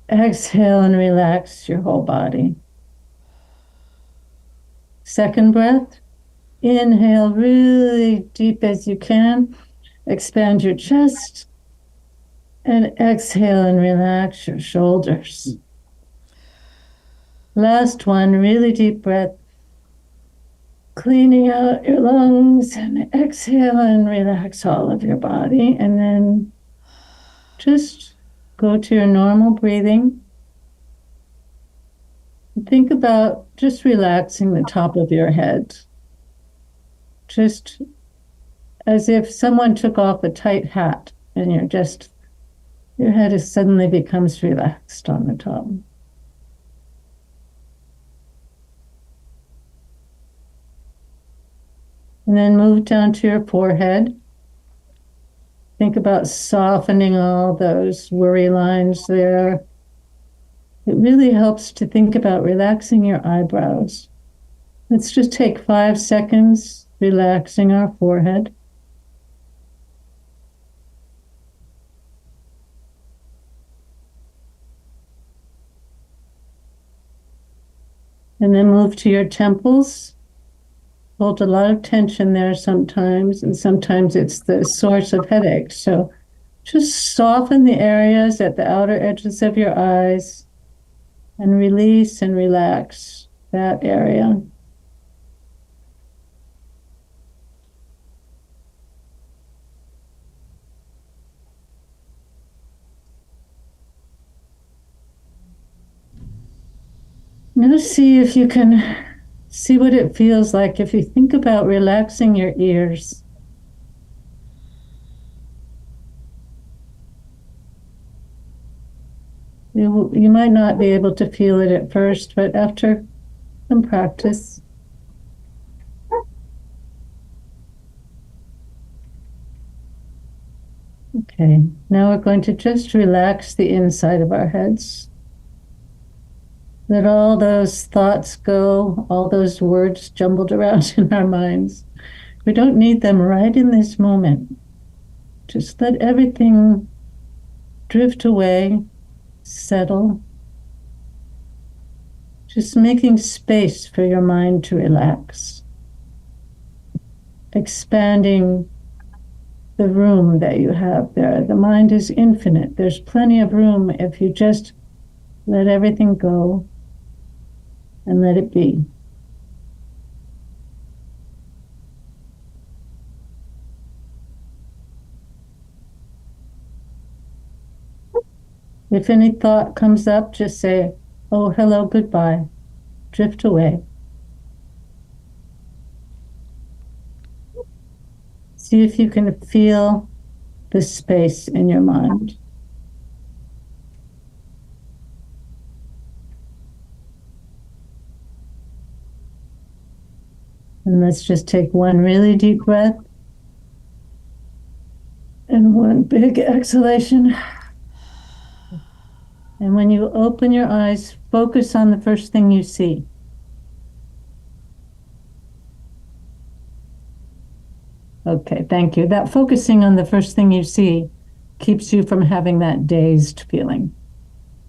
exhale and relax your whole body. Second breath, inhale really deep as you can, expand your chest, and exhale and relax your shoulders. Last one, really deep breath, cleaning out your lungs, and exhale and relax all of your body. And then just go to your normal breathing. Think about just relaxing the top of your head. Just as if someone took off a tight hat and your head suddenly becomes relaxed on the top. And then move down to your forehead. Think about softening all those worry lines there. It really helps to think about relaxing your eyebrows. Let's just take 5 seconds relaxing our forehead. And then move to your temples. Hold a lot of tension there sometimes, and sometimes it's the source of headaches. So just soften the areas at the outer edges of your eyes and release and relax that area. Now see if you can see what it feels like if you think about relaxing your ears. You might not be able to feel it at first, but after some practice. Okay, now we're going to just relax the inside of our heads. Let all those thoughts go, all those words jumbled around in our minds. We don't need them right in this moment. Just let everything drift away, settle. Just making space for your mind to relax. Expanding the room that you have there. The mind is infinite. There's plenty of room if you just let everything go and let it be. If any thought comes up, just say, oh, hello, goodbye. Drift away. See if you can feel the space in your mind. And let's just take one really deep breath and one big exhalation. And when you open your eyes, focus on the first thing you see. Okay, thank you. That focusing on the first thing you see keeps you from having that dazed feeling.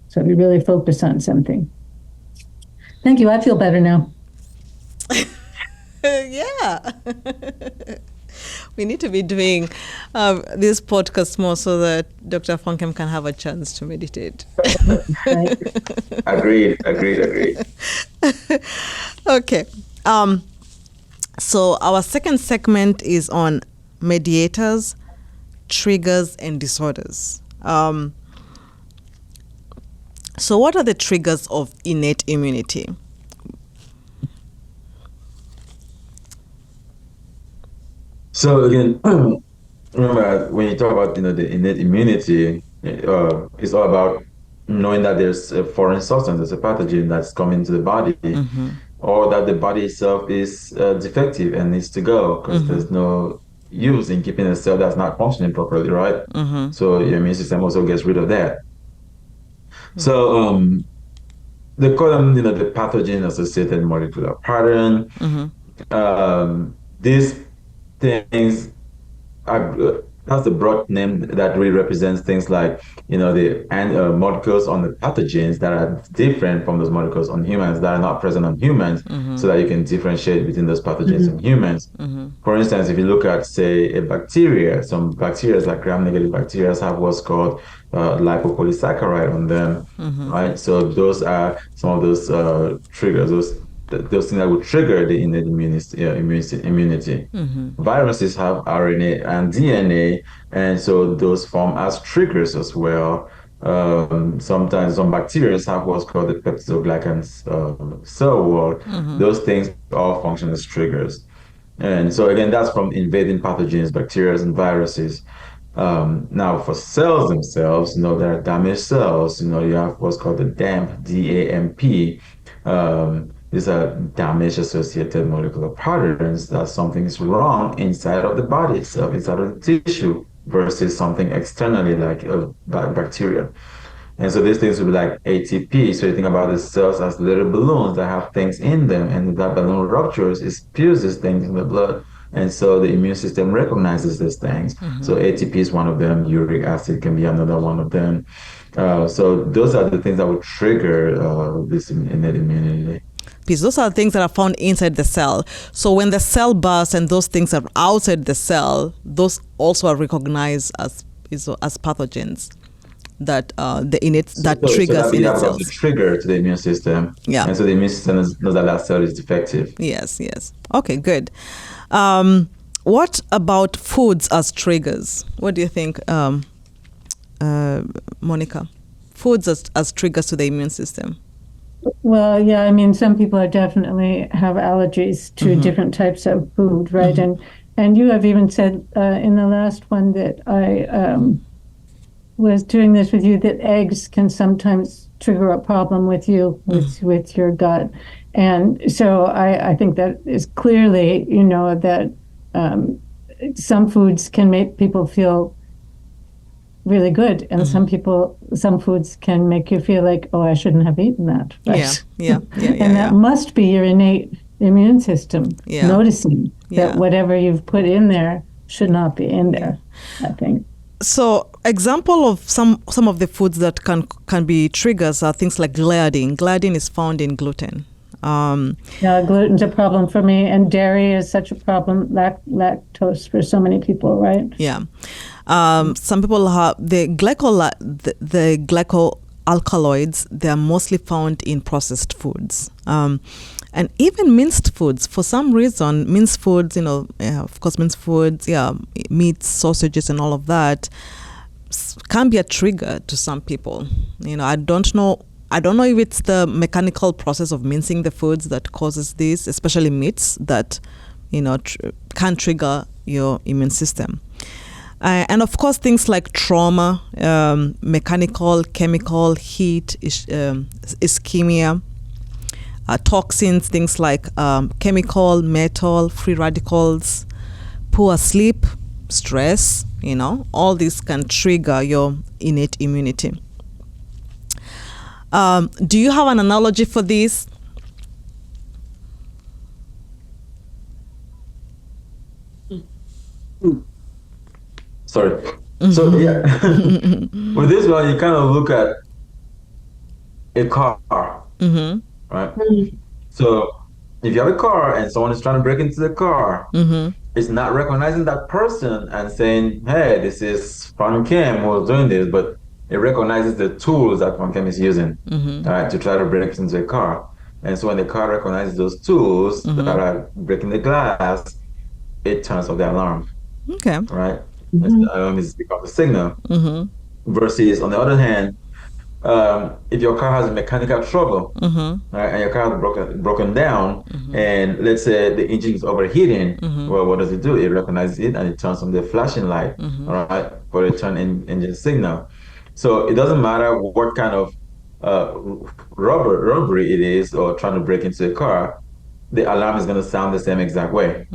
So if you really focus on something. Thank you. I feel better now. Yeah. We need to be doing this podcast more so that Dr. Fonkim can have a chance to meditate. Right. Agreed. Okay. So our second segment is on mediators, triggers, and disorders. So what are the triggers of innate immunity? So again, remember when you talk about the innate immunity, it's all about knowing that there's a foreign substance, there's a pathogen that's coming into the body, or that the body itself is defective and needs to go because there's no use in keeping a cell that's not functioning properly, right? So your immune system also gets rid of that. So they call them, the pathogen-associated molecular pattern. These things that's the broad name that really represents things like the molecules on the pathogens that are different from those molecules on humans that are not present on humans, so that you can differentiate between those pathogens and humans. For instance, if you look at, say, a bacteria, some bacteria like gram-negative bacteria have what's called lipopolysaccharide on them, right? So those are some of those triggers, those things that would trigger the innate immunity. Viruses have RNA and DNA, and so those form as triggers as well. Sometimes some bacteria have what's called the peptidoglycan cell wall. Those things all function as triggers. And so again, that's from invading pathogens, bacteria and viruses. Now for cells themselves, there are damaged cells. You have what's called the DAMP, D-A-M-P. These are damage-associated molecular patterns that something is wrong inside of the body itself, inside of the tissue, versus something externally like a bacteria. And so these things will be like ATP. So you think about the cells as little balloons that have things in them, and if that balloon ruptures, it spews these things in the blood. And so the immune system recognizes these things. So ATP is one of them. Uric acid can be another one of them. So those are the things that will trigger this innate immunity. Those are things that are found inside the cell. So when the cell bursts and those things are outside the cell, those also are recognized as pathogens that triggers innate cells. A trigger to the immune system. Yeah. And so the immune system knows that cell is defective. Yes. Okay, good. What about foods as triggers? What do you think, Monica? Foods as triggers to the immune system? Well, yeah, some people definitely have allergies to different types of food, right? And you have even said in the last one that I was doing this with you, that eggs can sometimes trigger a problem with you, with your gut. And so I think that is clearly, that some foods can make people feel really good, and some foods can make you feel like, oh, I shouldn't have eaten that, right? Yeah. And that must be your innate immune system noticing that whatever you've put in there should not be in there, I think. So example of some of the foods that can be triggers are things like gliadin. Gliadin is found in gluten. Gluten's a problem for me, and dairy is such a problem, lactose for so many people, right? Yeah. Some people have the glycoalkaloids. They are mostly found in processed foods, and even minced foods. For some reason, minced foods, of course, minced foods, meats, sausages, and all of that can be a trigger to some people. I don't know if it's the mechanical process of mincing the foods that causes this, especially meats that can trigger your immune system. And of course, things like trauma, mechanical, chemical, heat, ischemia, toxins, things like chemical, metal, free radicals, poor sleep, stress, all these can trigger your innate immunity. Do you have an analogy for this? Sorry. So yeah, with this one, you kind of look at a car, right? So if you have a car and someone is trying to break into the car, it's not recognizing that person and saying, "Hey, this is Fonkim who's doing this," but it recognizes the tools that Fonkim is using, right, to try to break into the car. And so when the car recognizes those tools that are breaking the glass, it turns off the alarm. Okay. Right? The alarm becomes a signal. Versus, on the other hand, if your car has mechanical trouble, right, and your car is broken down, and let's say the engine is overheating, well, what does it do? It recognizes it and it turns on the flashing light, all right, for the turn engine signal. So it doesn't matter what kind of robbery it is or trying to break into a car, the alarm is going to sound the same exact way.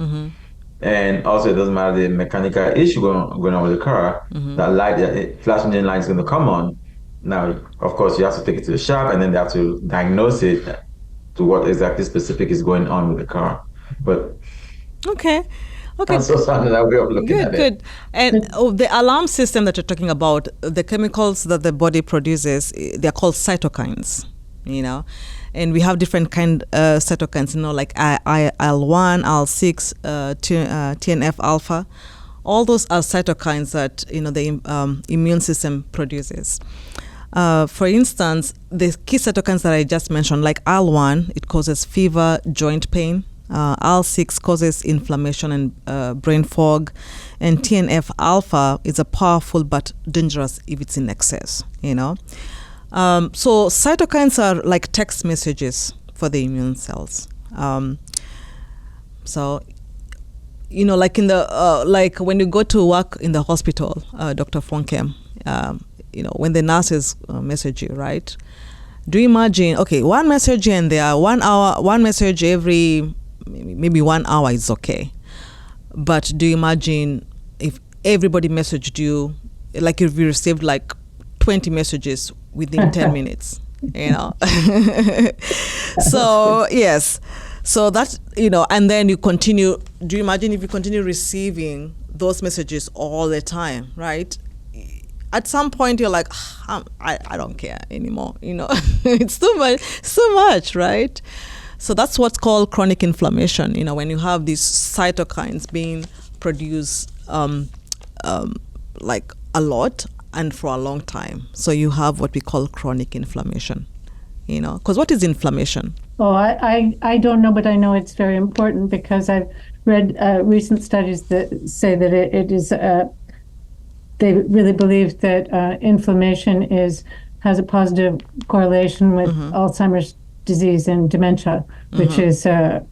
And also, it doesn't matter the mechanical issue going on with the car, that light, flashing engine light is going to come on. Now, of course, you have to take it to the shop and then they have to diagnose it to what exactly specific is going on with the car. But okay. That's also another way of looking at it. Good. And the alarm system that you're talking about, the chemicals that the body produces, they're called cytokines, and we have different kind cytokines, like IL-1, IL-6, TNF alpha. All those are cytokines that the immune system produces. For instance, the key cytokines that I just mentioned, like IL-1, it causes fever, joint pain. IL-6 causes inflammation and brain fog, and TNF alpha is a powerful but dangerous if it's in excess. So cytokines are like text messages for the immune cells. So, like in the like when you go to work in the hospital, Dr. Fonkim, when the nurses message you, right? Do you imagine? Okay, one message here and there, 1 hour, one message every maybe 1 hour is okay. But do you imagine if everybody messaged you, like if you received like 20 messages within 10 minutes, So, yes. So that's, and then you continue, do you imagine if you continue receiving those messages all the time, right? At some point you're like, I don't care anymore, it's too much, right? So that's what's called chronic inflammation, when you have these cytokines being produced like a lot and for a long time. So you have what we call chronic inflammation, because what is inflammation? Oh, I don't know, but I know it's very important because I've read recent studies that say that it is, they really believe that inflammation has a positive correlation with Alzheimer's disease and dementia, which is a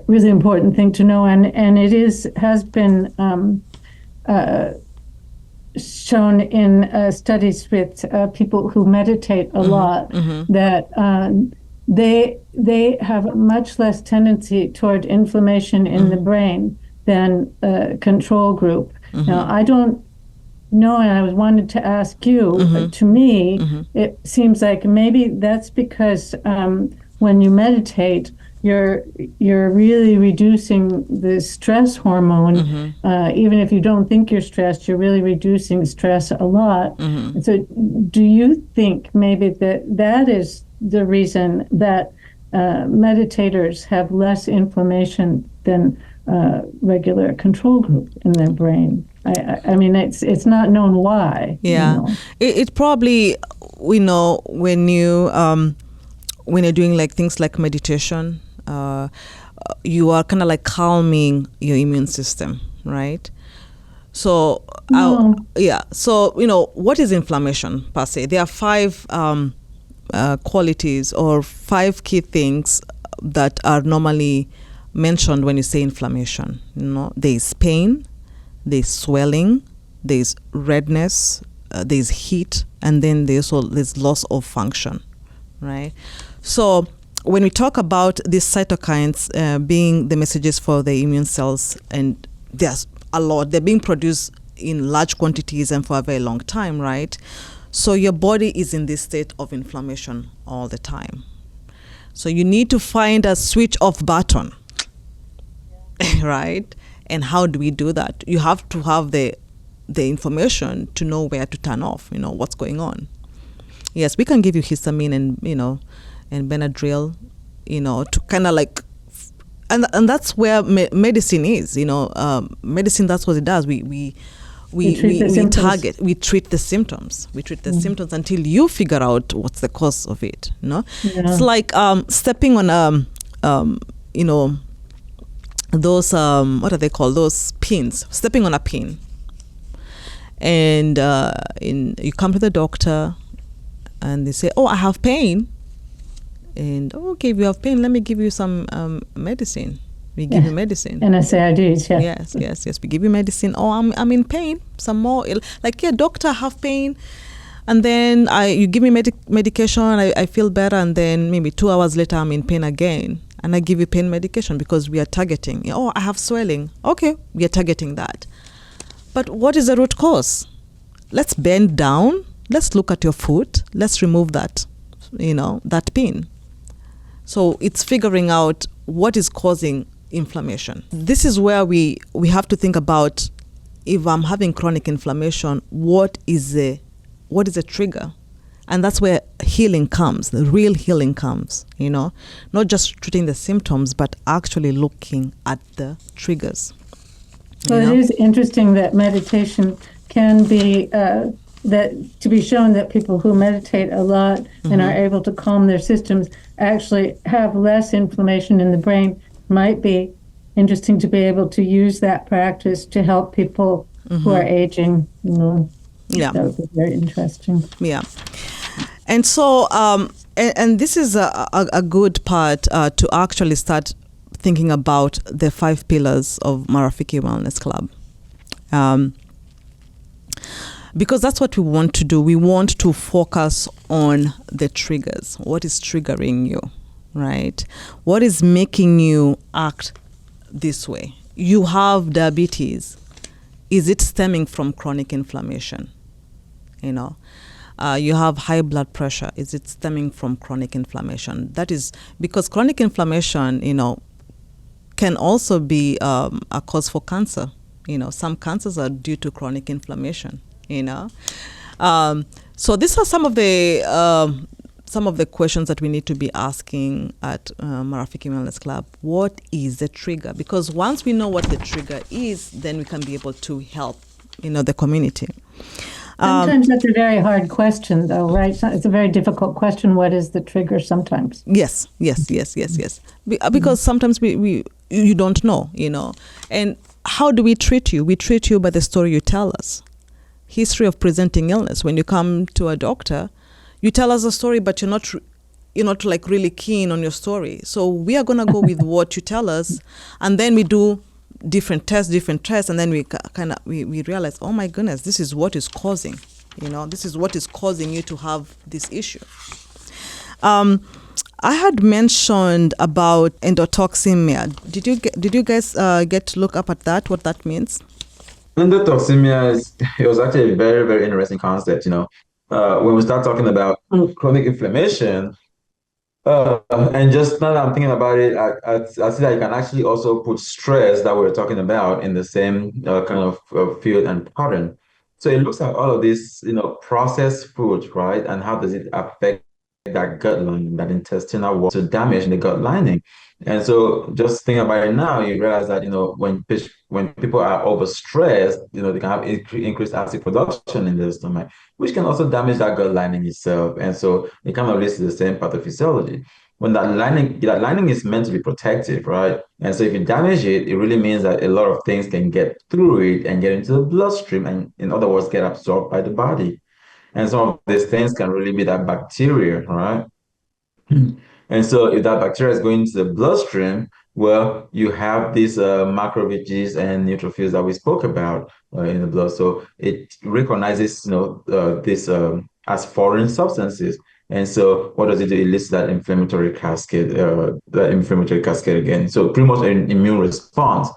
really important thing to know. And it has been shown in studies with people who meditate a lot that they have a much less tendency toward inflammation in the brain than a control group. Now, I don't know, and I wanted to ask you, to me, it seems like maybe that's because when you meditate, you're really reducing the stress hormone. Even if you don't think you're stressed, you're really reducing stress a lot. And so do you think maybe that is the reason that meditators have less inflammation than regular control group in their brain? I mean, it's not known why. Yeah, it probably, when you're doing like things like meditation, you are kind of like calming your immune system, right? So so what is inflammation per se? There are 5 qualities or 5 key things that are normally mentioned when you say inflammation. There is pain, there's swelling, there's redness, there's heat, and then there's loss of function, right? So when we talk about these cytokines being the messages for the immune cells, and there's a lot, they're being produced in large quantities and for a very long time, right? So your body is in this state of inflammation all the time. So you need to find a switch off button, right? And how do we do that? You have to have the information to know where to turn off, what's going on. Yes, we can give you histamine and Benadryl, to kind of like, and that's where medicine is, medicine, that's what it does. We target, we treat the symptoms. We treat the symptoms until you figure out what's the cause of it, Yeah. It's like stepping on those what are they called? Those pins. Stepping on a pin. And you come to the doctor, and they say, "Oh, I have pain." And okay, if you have pain, let me give you some medicine. We give you medicine. NSAIDs, yeah. Yes. We give you medicine. Oh, I'm in pain. Some more. Like, yeah, doctor, I have pain. And then you give me medication. I feel better. And then maybe 2 hours later, I'm in pain again. And I give you pain medication because we are targeting. Oh, I have swelling. Okay, we are targeting that. But what is the root cause? Let's bend down. Let's look at your foot. Let's remove that, that pain. So it's figuring out what is causing inflammation. This is where we have to think about, if I'm having chronic inflammation, what is the trigger? And that's where healing comes, the real healing comes, not just treating the symptoms, but actually looking at the triggers. Well, it is interesting that meditation can be to be shown that people who meditate a lot and are able to calm their systems actually have less inflammation in the brain. Might be interesting to be able to use that practice to help people who are aging. Yeah, that would be very interesting. Yeah, and so and this is a good part to actually start thinking about the 5 pillars of Marafiki Wellness Club. Because that's what we want to do. We want to focus on the triggers. What is triggering you, right? What is making you act this way? You have diabetes. Is it stemming from chronic inflammation? You have high blood pressure. Is it stemming from chronic inflammation? That is because chronic inflammation, can also be a cause for cancer. Some cancers are due to chronic inflammation. So these are some of the questions that we need to be asking at Marafiki Wellness Club. What is the trigger? Because once we know what the trigger is, then we can be able to help, the community. Sometimes that's a very hard question, though, right? It's a very difficult question. What is the trigger sometimes? Yes. Because sometimes you don't know, And how do we treat you? We treat you by the story you tell us. History of presenting illness. When you come to a doctor, you tell us a story, but you're not like really keen on your story. So we are gonna go with what you tell us, and then we do different tests, and then we realize, oh my goodness, this is what is causing, this is what is causing you to have this issue. I had mentioned about endotoxemia. Did you guys get to look up at that? What that means? Endotoxemia it was actually a very, very interesting concept. When we start talking about chronic inflammation, and just now that I'm thinking about it, I see that you can actually also put stress that we're talking about in the same kind of field and pattern. So it looks at all of this, processed food, right? And how does it affect that gut lining, that intestinal wall, to damage the gut lining. And so just think about it now, you realize that, when people are overstressed, they can have increased acid production in the stomach, which can also damage that gut lining itself. And so it kind of leads to the same pathophysiology. When that lining is meant to be protective, right? And so if you damage it, it really means that a lot of things can get through it and get into the bloodstream, and in other words, get absorbed by the body. And some of these things can really be that bacteria, right? And so if that bacteria is going into the bloodstream, Well, you have these macrophages and neutrophils that we spoke about in the blood. So it recognizes, this as foreign substances. And so what does it do? It lists that inflammatory cascade again. So pretty much an immune response.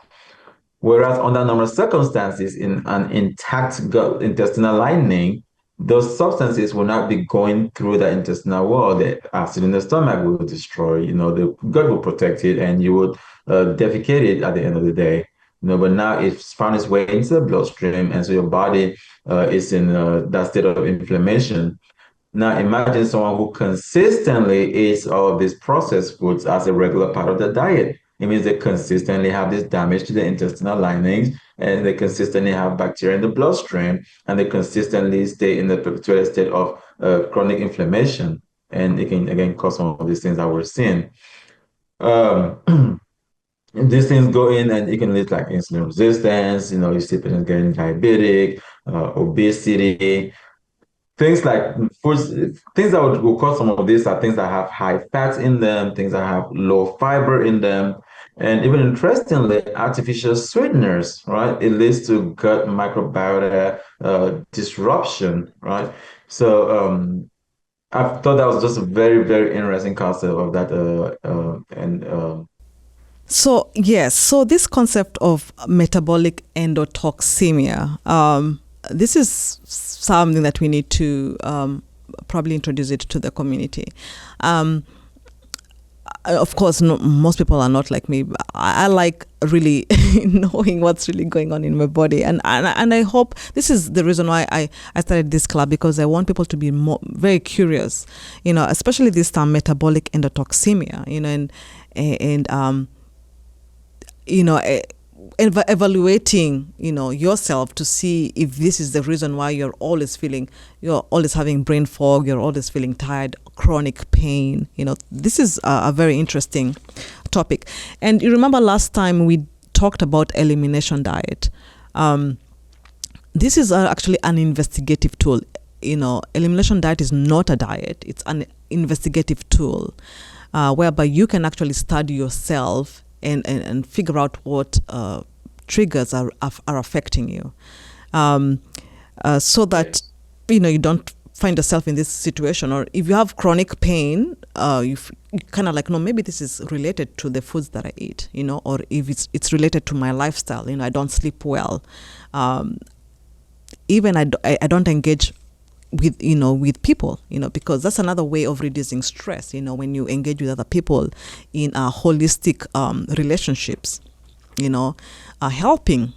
Whereas under normal circumstances, in an intact gut intestinal lining, those substances will not be going through the intestinal wall. The acid in the stomach will destroy, the gut will protect it, and you would defecate it at the end of the day. But now it's found its way into the bloodstream, and so your body is in that state of inflammation. Now, imagine someone who consistently eats all of these processed foods as a regular part of their diet. It means they consistently have this damage to the intestinal linings, and they consistently have bacteria in the bloodstream, and they consistently stay in the perpetual state of chronic inflammation. And it can, again, cause some of these things that we're seeing. These things go in, and it can lead like insulin resistance, you see patients getting diabetic, obesity. Things like foods, things that will cause some of these are things that have high fats in them, things that have low fiber in them, and even interestingly, artificial sweeteners, right? It leads to gut microbiota disruption, right? So I thought that was just a very, very interesting concept of that, So yes, so this concept of metabolic endotoxemia, this is something that we need to probably introduce it to the community. Of course, most people are not like me. But I like really knowing what's really going on in my body, and I hope this is the reason why I started this club, because I want people to be very curious, especially this term metabolic endotoxemia, and evaluating, yourself to see if this is the reason why you're always having brain fog, you're always feeling tired, chronic pain. This is a very interesting topic. And you remember last time we talked about elimination diet. This is actually an investigative tool. Elimination diet is not a diet. It's an investigative tool whereby you can actually study yourself and figure out what triggers are affecting you, so that you don't find yourself in this situation. Or if you have chronic pain, you kind of like, no, maybe this is related to the foods that I eat, or if it's related to my lifestyle. I don't sleep well. Even I don't engage with people, because that's another way of reducing stress, when you engage with other people in holistic relationships, helping,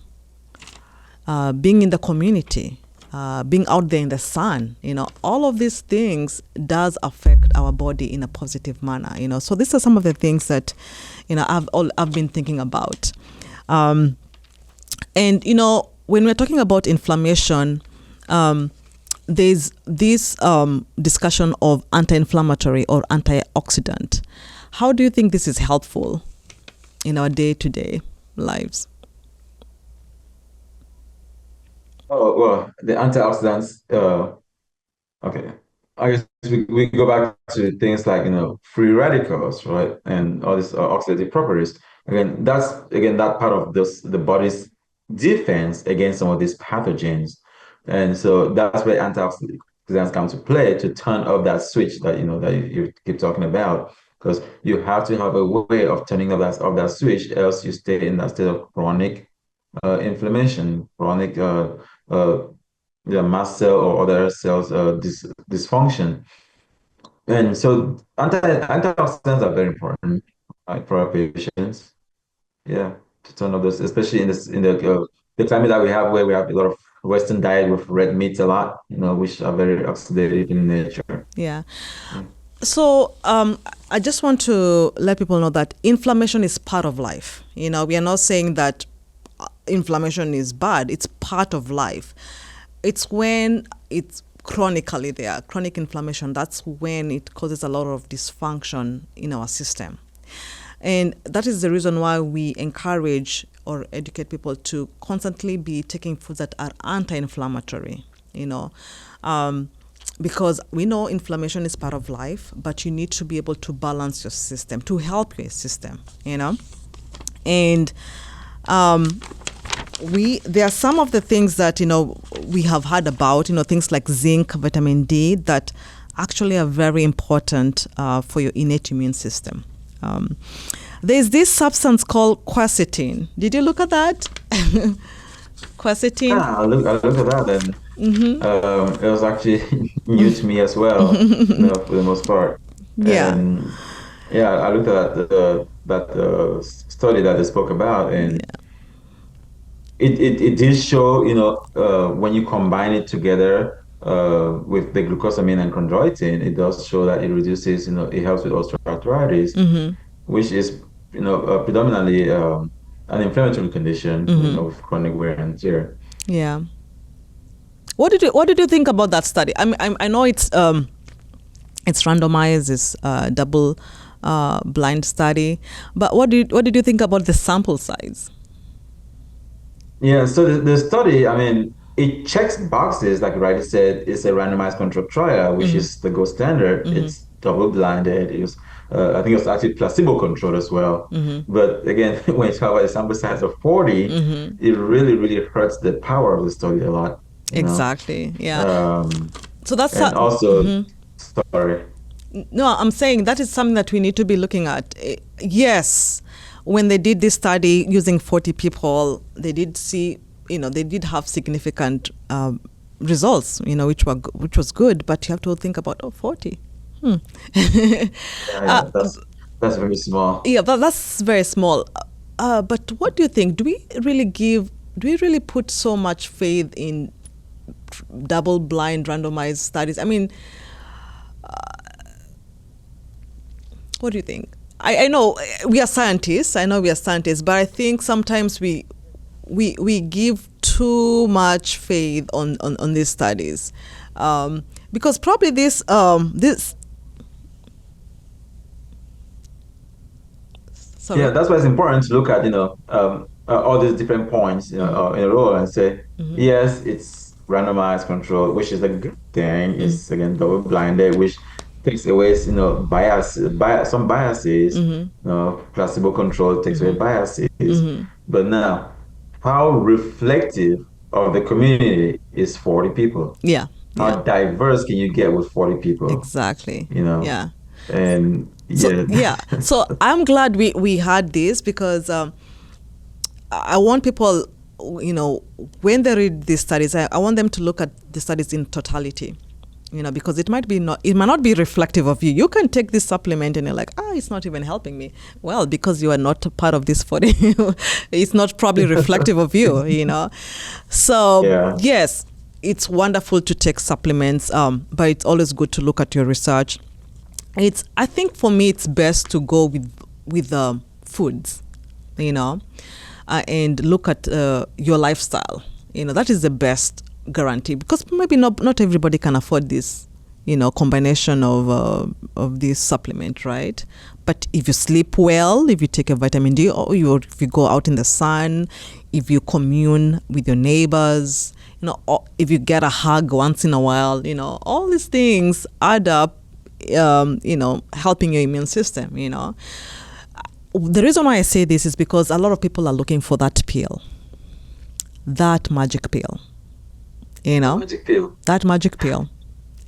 being in the community, being out there in the sun, all of these things does affect our body in a positive manner, so these are some of the things that, I've been thinking about. And, when we're talking about inflammation, there's this discussion of anti-inflammatory or antioxidant. How do you think this is helpful in our day-to-day lives? Oh, well, the antioxidants, okay. I guess we go back to things like, free radicals, right? And all these oxidative properties. That's that part of the body's defense against some of these pathogens. And so that's where antioxidants come to play, to turn off that switch that you keep talking about, because you have to have a way of turning off that switch, else you stay in that state of chronic inflammation, chronic mast cell or other cells dysfunction. And so antioxidants are very important, right, for our patients. Yeah, to turn off those, especially in the climate that we have, where we have a lot of Western diet with red meat a lot, which are very oxidative in nature. Yeah. So I just want to let people know that inflammation is part of life. We are not saying that inflammation is bad. It's part of life. It's when it's chronically there, chronic inflammation, that's when it causes a lot of dysfunction in our system. And that is the reason why we encourage or educate people to constantly be taking foods that are anti-inflammatory, because we know inflammation is part of life, but you need to be able to balance your system, to help your system, And there are some of the things that, we have heard about, things like zinc, vitamin D, that actually are very important for your innate immune system. There's this substance called quercetin. Did you look at that? Quercetin? I looked at that, and it was actually new to me as well, for the most part. Yeah. And yeah, I looked at that study that they spoke about, and it did show, when you combine it together with the glucosamine and chondroitin, it does show that it reduces, it helps with osteoarthritis, which is, predominantly an inflammatory condition of chronic wear and tear. Yeah. What did you think about that study? I know it's randomized, it's a double blind study, but what did you think about the sample size? Yeah, so the study, it checks boxes, like Riley said. It's a randomized controlled trial, which is the gold standard. It's double blinded. It was, I think it was actually placebo controlled as well. But again, when you talk about a sample size of 40, it really, really hurts the power of the study a lot. Exactly. Yeah. So that's and also, sorry. No, I'm saying that is something that we need to be looking at. Yes. When they did this study using 40 people, they did see, they did have significant results, which was good. But you have to think about 40. That's very small. Yeah, that's very small. But what do you think? Do we really put so much faith in double-blind randomized studies? What do you think? I know we are scientists. But I think sometimes we give too much faith on these studies, because probably this. Sorry. Yeah, that's why it's important to look at all these different points in a row and say, yes, it's randomized control, which is a good thing. It's again double blinded, which takes away some biases. Placebo control takes away biases. But now, how reflective of the community is 40 people? Yeah. How diverse can you get with 40 people? Exactly. Yeah. And so I'm glad we had this, because I want people, when they read these studies, I want them to look at the studies in totality. Because it might not be reflective of you. You can take this supplement and you're like, it's not even helping me. Well, because you are not a part of this 40, it's not probably reflective of you, So yes, it's wonderful to take supplements, but it's always good to look at your research. I think for me, it's best to go with foods, and look at your lifestyle. That is the best guarantee, because maybe not everybody can afford this, combination of this supplement, right? But if you sleep well, if you take a vitamin D, or if you go out in the sun, if you commune with your neighbors, or if you get a hug once in a while, all these things add up, helping your immune system. The reason why I say this is because a lot of people are looking for that pill, that magic pill. Magic pill. That magic pill.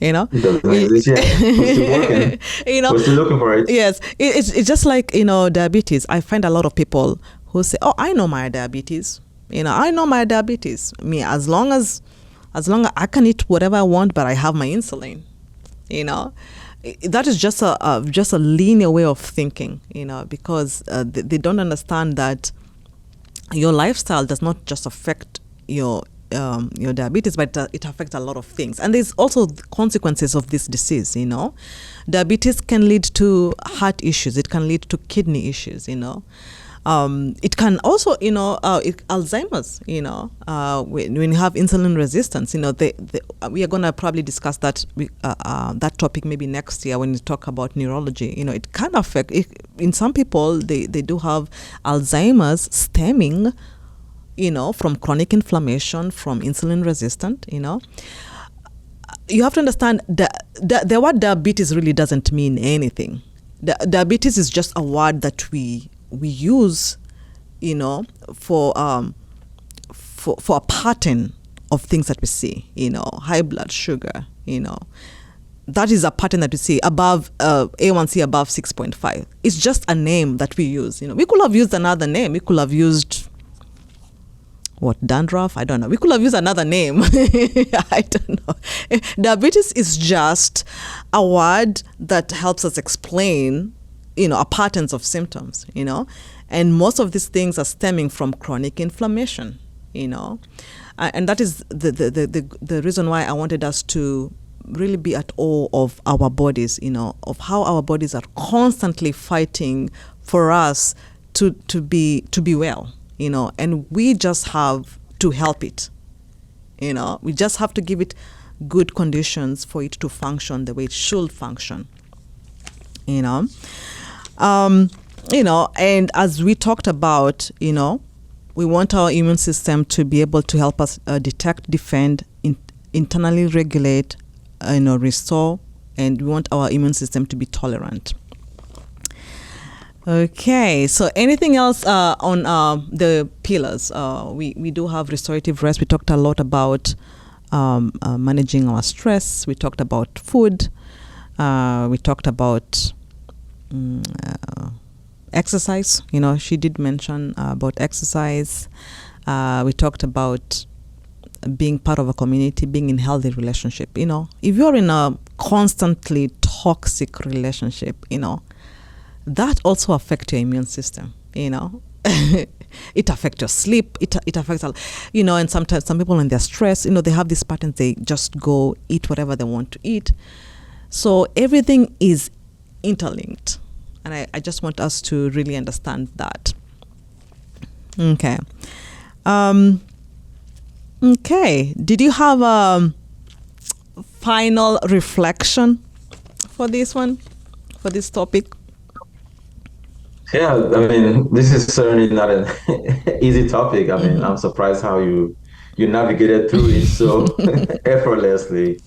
It doesn't exist yet. We're still working. We're still looking for it. Yes, it's just like diabetes. I find a lot of people who say, "Oh, I know my diabetes. I know my diabetes. As long as I can eat whatever I want, but I have my insulin." That is just a linear way of thinking. Because they don't understand that your lifestyle does not just affect your diabetes, but it affects a lot of things. And there's also the consequences of this disease. Diabetes can lead to heart issues. It can lead to kidney issues. It can also, Alzheimer's. When you have insulin resistance, we are going to probably discuss that topic maybe next year when we talk about neurology. It can affect. In some people, they do have Alzheimer's stemming, from chronic inflammation, from insulin resistant. You have to understand that the word diabetes really doesn't mean anything. Diabetes is just a word that we use you know, for a pattern of things that we see, you know, high blood sugar, you know, that is a pattern that we see above A1C above 6.5. It's just a name that we use. You know, we could have used another name. We could have used dandruff? I don't know. We could have used another name. I don't know. Diabetes is just a word that helps us explain, you know, our patterns of symptoms, you know, and most of these things are stemming from chronic inflammation, you know, and that is the reason why I wanted us to really be at awe of our bodies, you know, of how our bodies are constantly fighting for us to be well, you know, and we just have to help it, you know. We just have to give it good conditions for it to function the way it should function, you know. You know, and as we talked about, you know, we want our immune system to be able to help us detect, defend, internally regulate, you know, restore, and we want our immune system to be tolerant. Okay, so anything else on the pillars? We do have restorative rest. We talked a lot about managing our stress. We talked about food. We talked about exercise. You know, she did mention about exercise. We talked about being part of a community, being in healthy relationship. You know, if you're in a constantly toxic relationship, you know, that also affects your immune system, you know. It affects your sleep. It affects, you know, and sometimes some people when they're stressed, you know, they have these patterns, they just go eat whatever they want to eat. So everything is interlinked. And I just want us to really understand that. Okay. Okay. Did you have a final reflection for this one, for this topic? Yeah, I mean, this is certainly not an easy topic. I mean, I'm surprised how you navigated through it so effortlessly.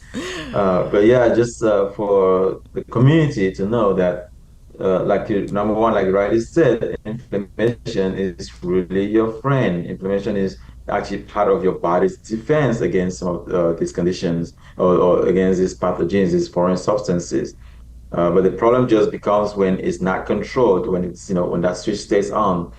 But yeah, just for the community to know that, like number one, like rightly said, inflammation is really your friend. Inflammation is actually part of your body's defense against some of these conditions or against these pathogens, these foreign substances. But the problem just becomes when it's not controlled, when it's, you know, when that switch stays on.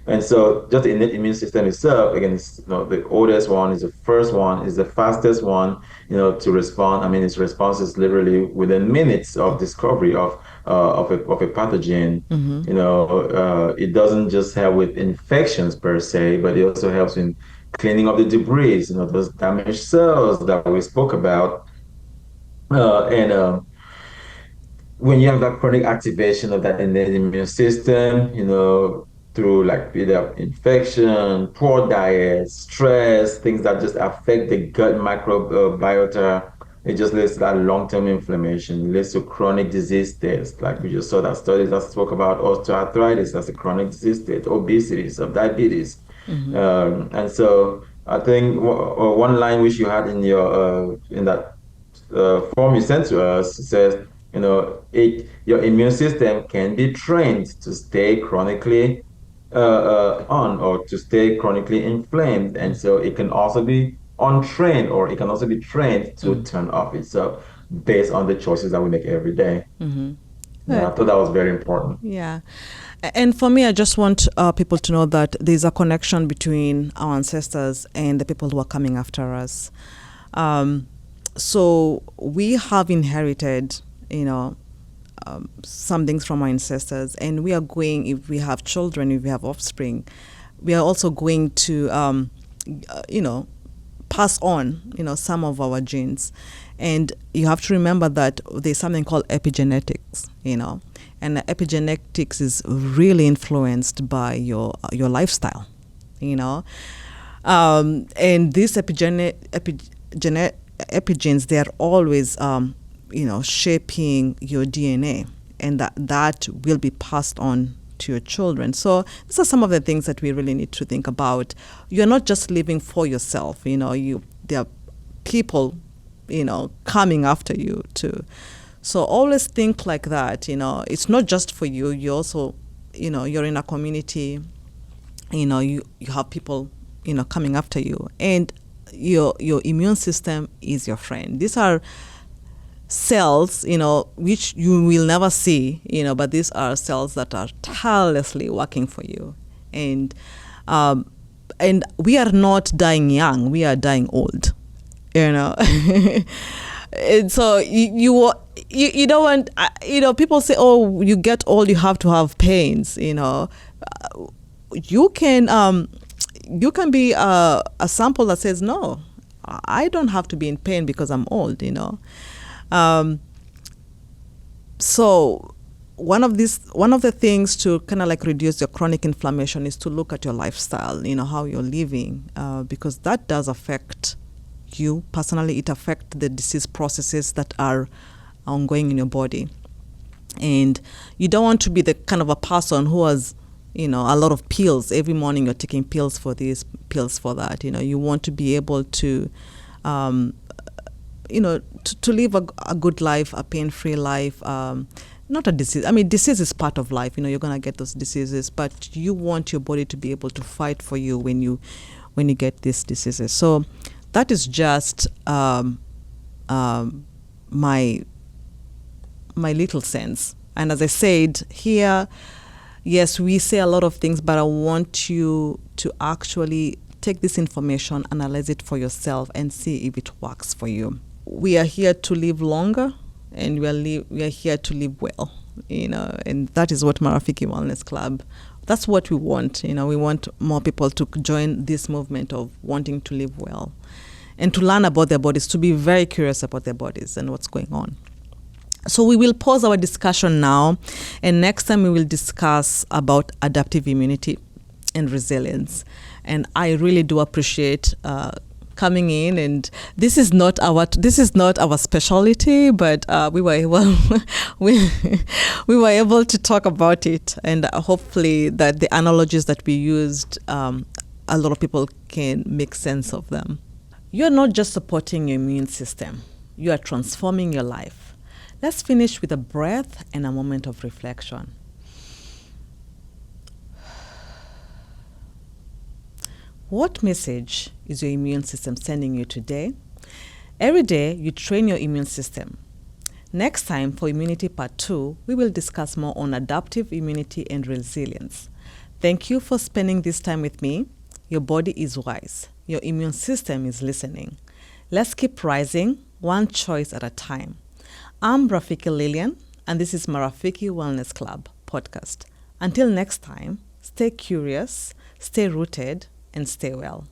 And so just the innate immune system itself, again, it's, you know, the oldest one, is the first one, is the fastest one, you know, to respond. I mean, its response is literally within minutes of discovery of a pathogen. You know, it doesn't just help with infections per se, but it also helps in cleaning up the debris, you know, those damaged cells that we spoke about. And when you have that chronic activation of that innate immune system, you know, through like either infection, poor diet, stress, things that just affect the gut microbiota, it just leads to that long-term inflammation. It leads to chronic disease states. Like we just saw that studies that spoke about osteoarthritis, that's a chronic disease state, obesity, so diabetes. And so I think one line which you had in your in that form you sent to us says, you know, your immune system can be trained to stay chronically on or to stay chronically inflamed. And so it can also be untrained or it can also be trained to turn off itself based on the choices that we make every day. Yeah, I thought that was very important. Yeah. And for me, I just want people to know that there's a connection between our ancestors and the people who are coming after us. So we have inherited, you know, some things from our ancestors, and we are going, if we have children, if we have offspring, we are also going to, you know, pass on, you know, some of our genes. And you have to remember that there's something called epigenetics, you know, and epigenetics is really influenced by your lifestyle, you know. And these epigenes, they are always, you know, shaping your DNA, and that will be passed on to your children. So these are some of the things that we really need to think about. You're not just living for yourself, you know, there are people, you know, coming after you too. So always think like that, you know. It's not just for you. You also, you know, you're in a community, you have people, coming after you, and your immune system is your friend. These are cells, which you will never see, but these are cells that are tirelessly working for you. And we are not dying young, we are dying old, And so you don't want, people say, oh, you get old, you have to have pains, you can be a sample that says, no, I don't have to be in pain because I'm old, So one of the things to kind of like reduce your chronic inflammation is to look at your lifestyle, how you're living, because that does affect you personally. It affects the disease processes that are ongoing in your body. And you don't want to be the kind of a person who has, a lot of pills. Every morning you're taking pills for this, pills for that. You want to be able to, to live a good life, a pain-free life, not a disease. I mean, disease is part of life. You're going to get those diseases, but you want your body to be able to fight for you when you get these diseases. So that is just my little sense. And as I said here, yes, we say a lot of things, but I want you to actually take this information, analyze it for yourself, and see if it works for you. We are here to live longer, and we are here to live well, and that is what Marafiki Wellness Club, that's what we want. We want more people to join this movement of wanting to live well and to learn about their bodies, to be very curious about their bodies and what's going on. So we will pause our discussion now, and next time we will discuss about adaptive immunity and resilience. And I really do appreciate coming in, and this is not our specialty, but we were able to talk about it, and hopefully that the analogies that we used, a lot of people can make sense of them. You're not just supporting your immune system, you are transforming your life. Let's finish with a breath and a moment of reflection. What message is your immune system sending you today? Every day, you train your immune system. Next time, for Immunity Part 2, we will discuss more on adaptive immunity and resilience. Thank you for spending this time with me. Your body is wise. Your immune system is listening. Let's keep rising, one choice at a time. I'm Rafiki Lillian, and this is Marafiki Wellness Club podcast. Until next time, stay curious, stay rooted, and stay well.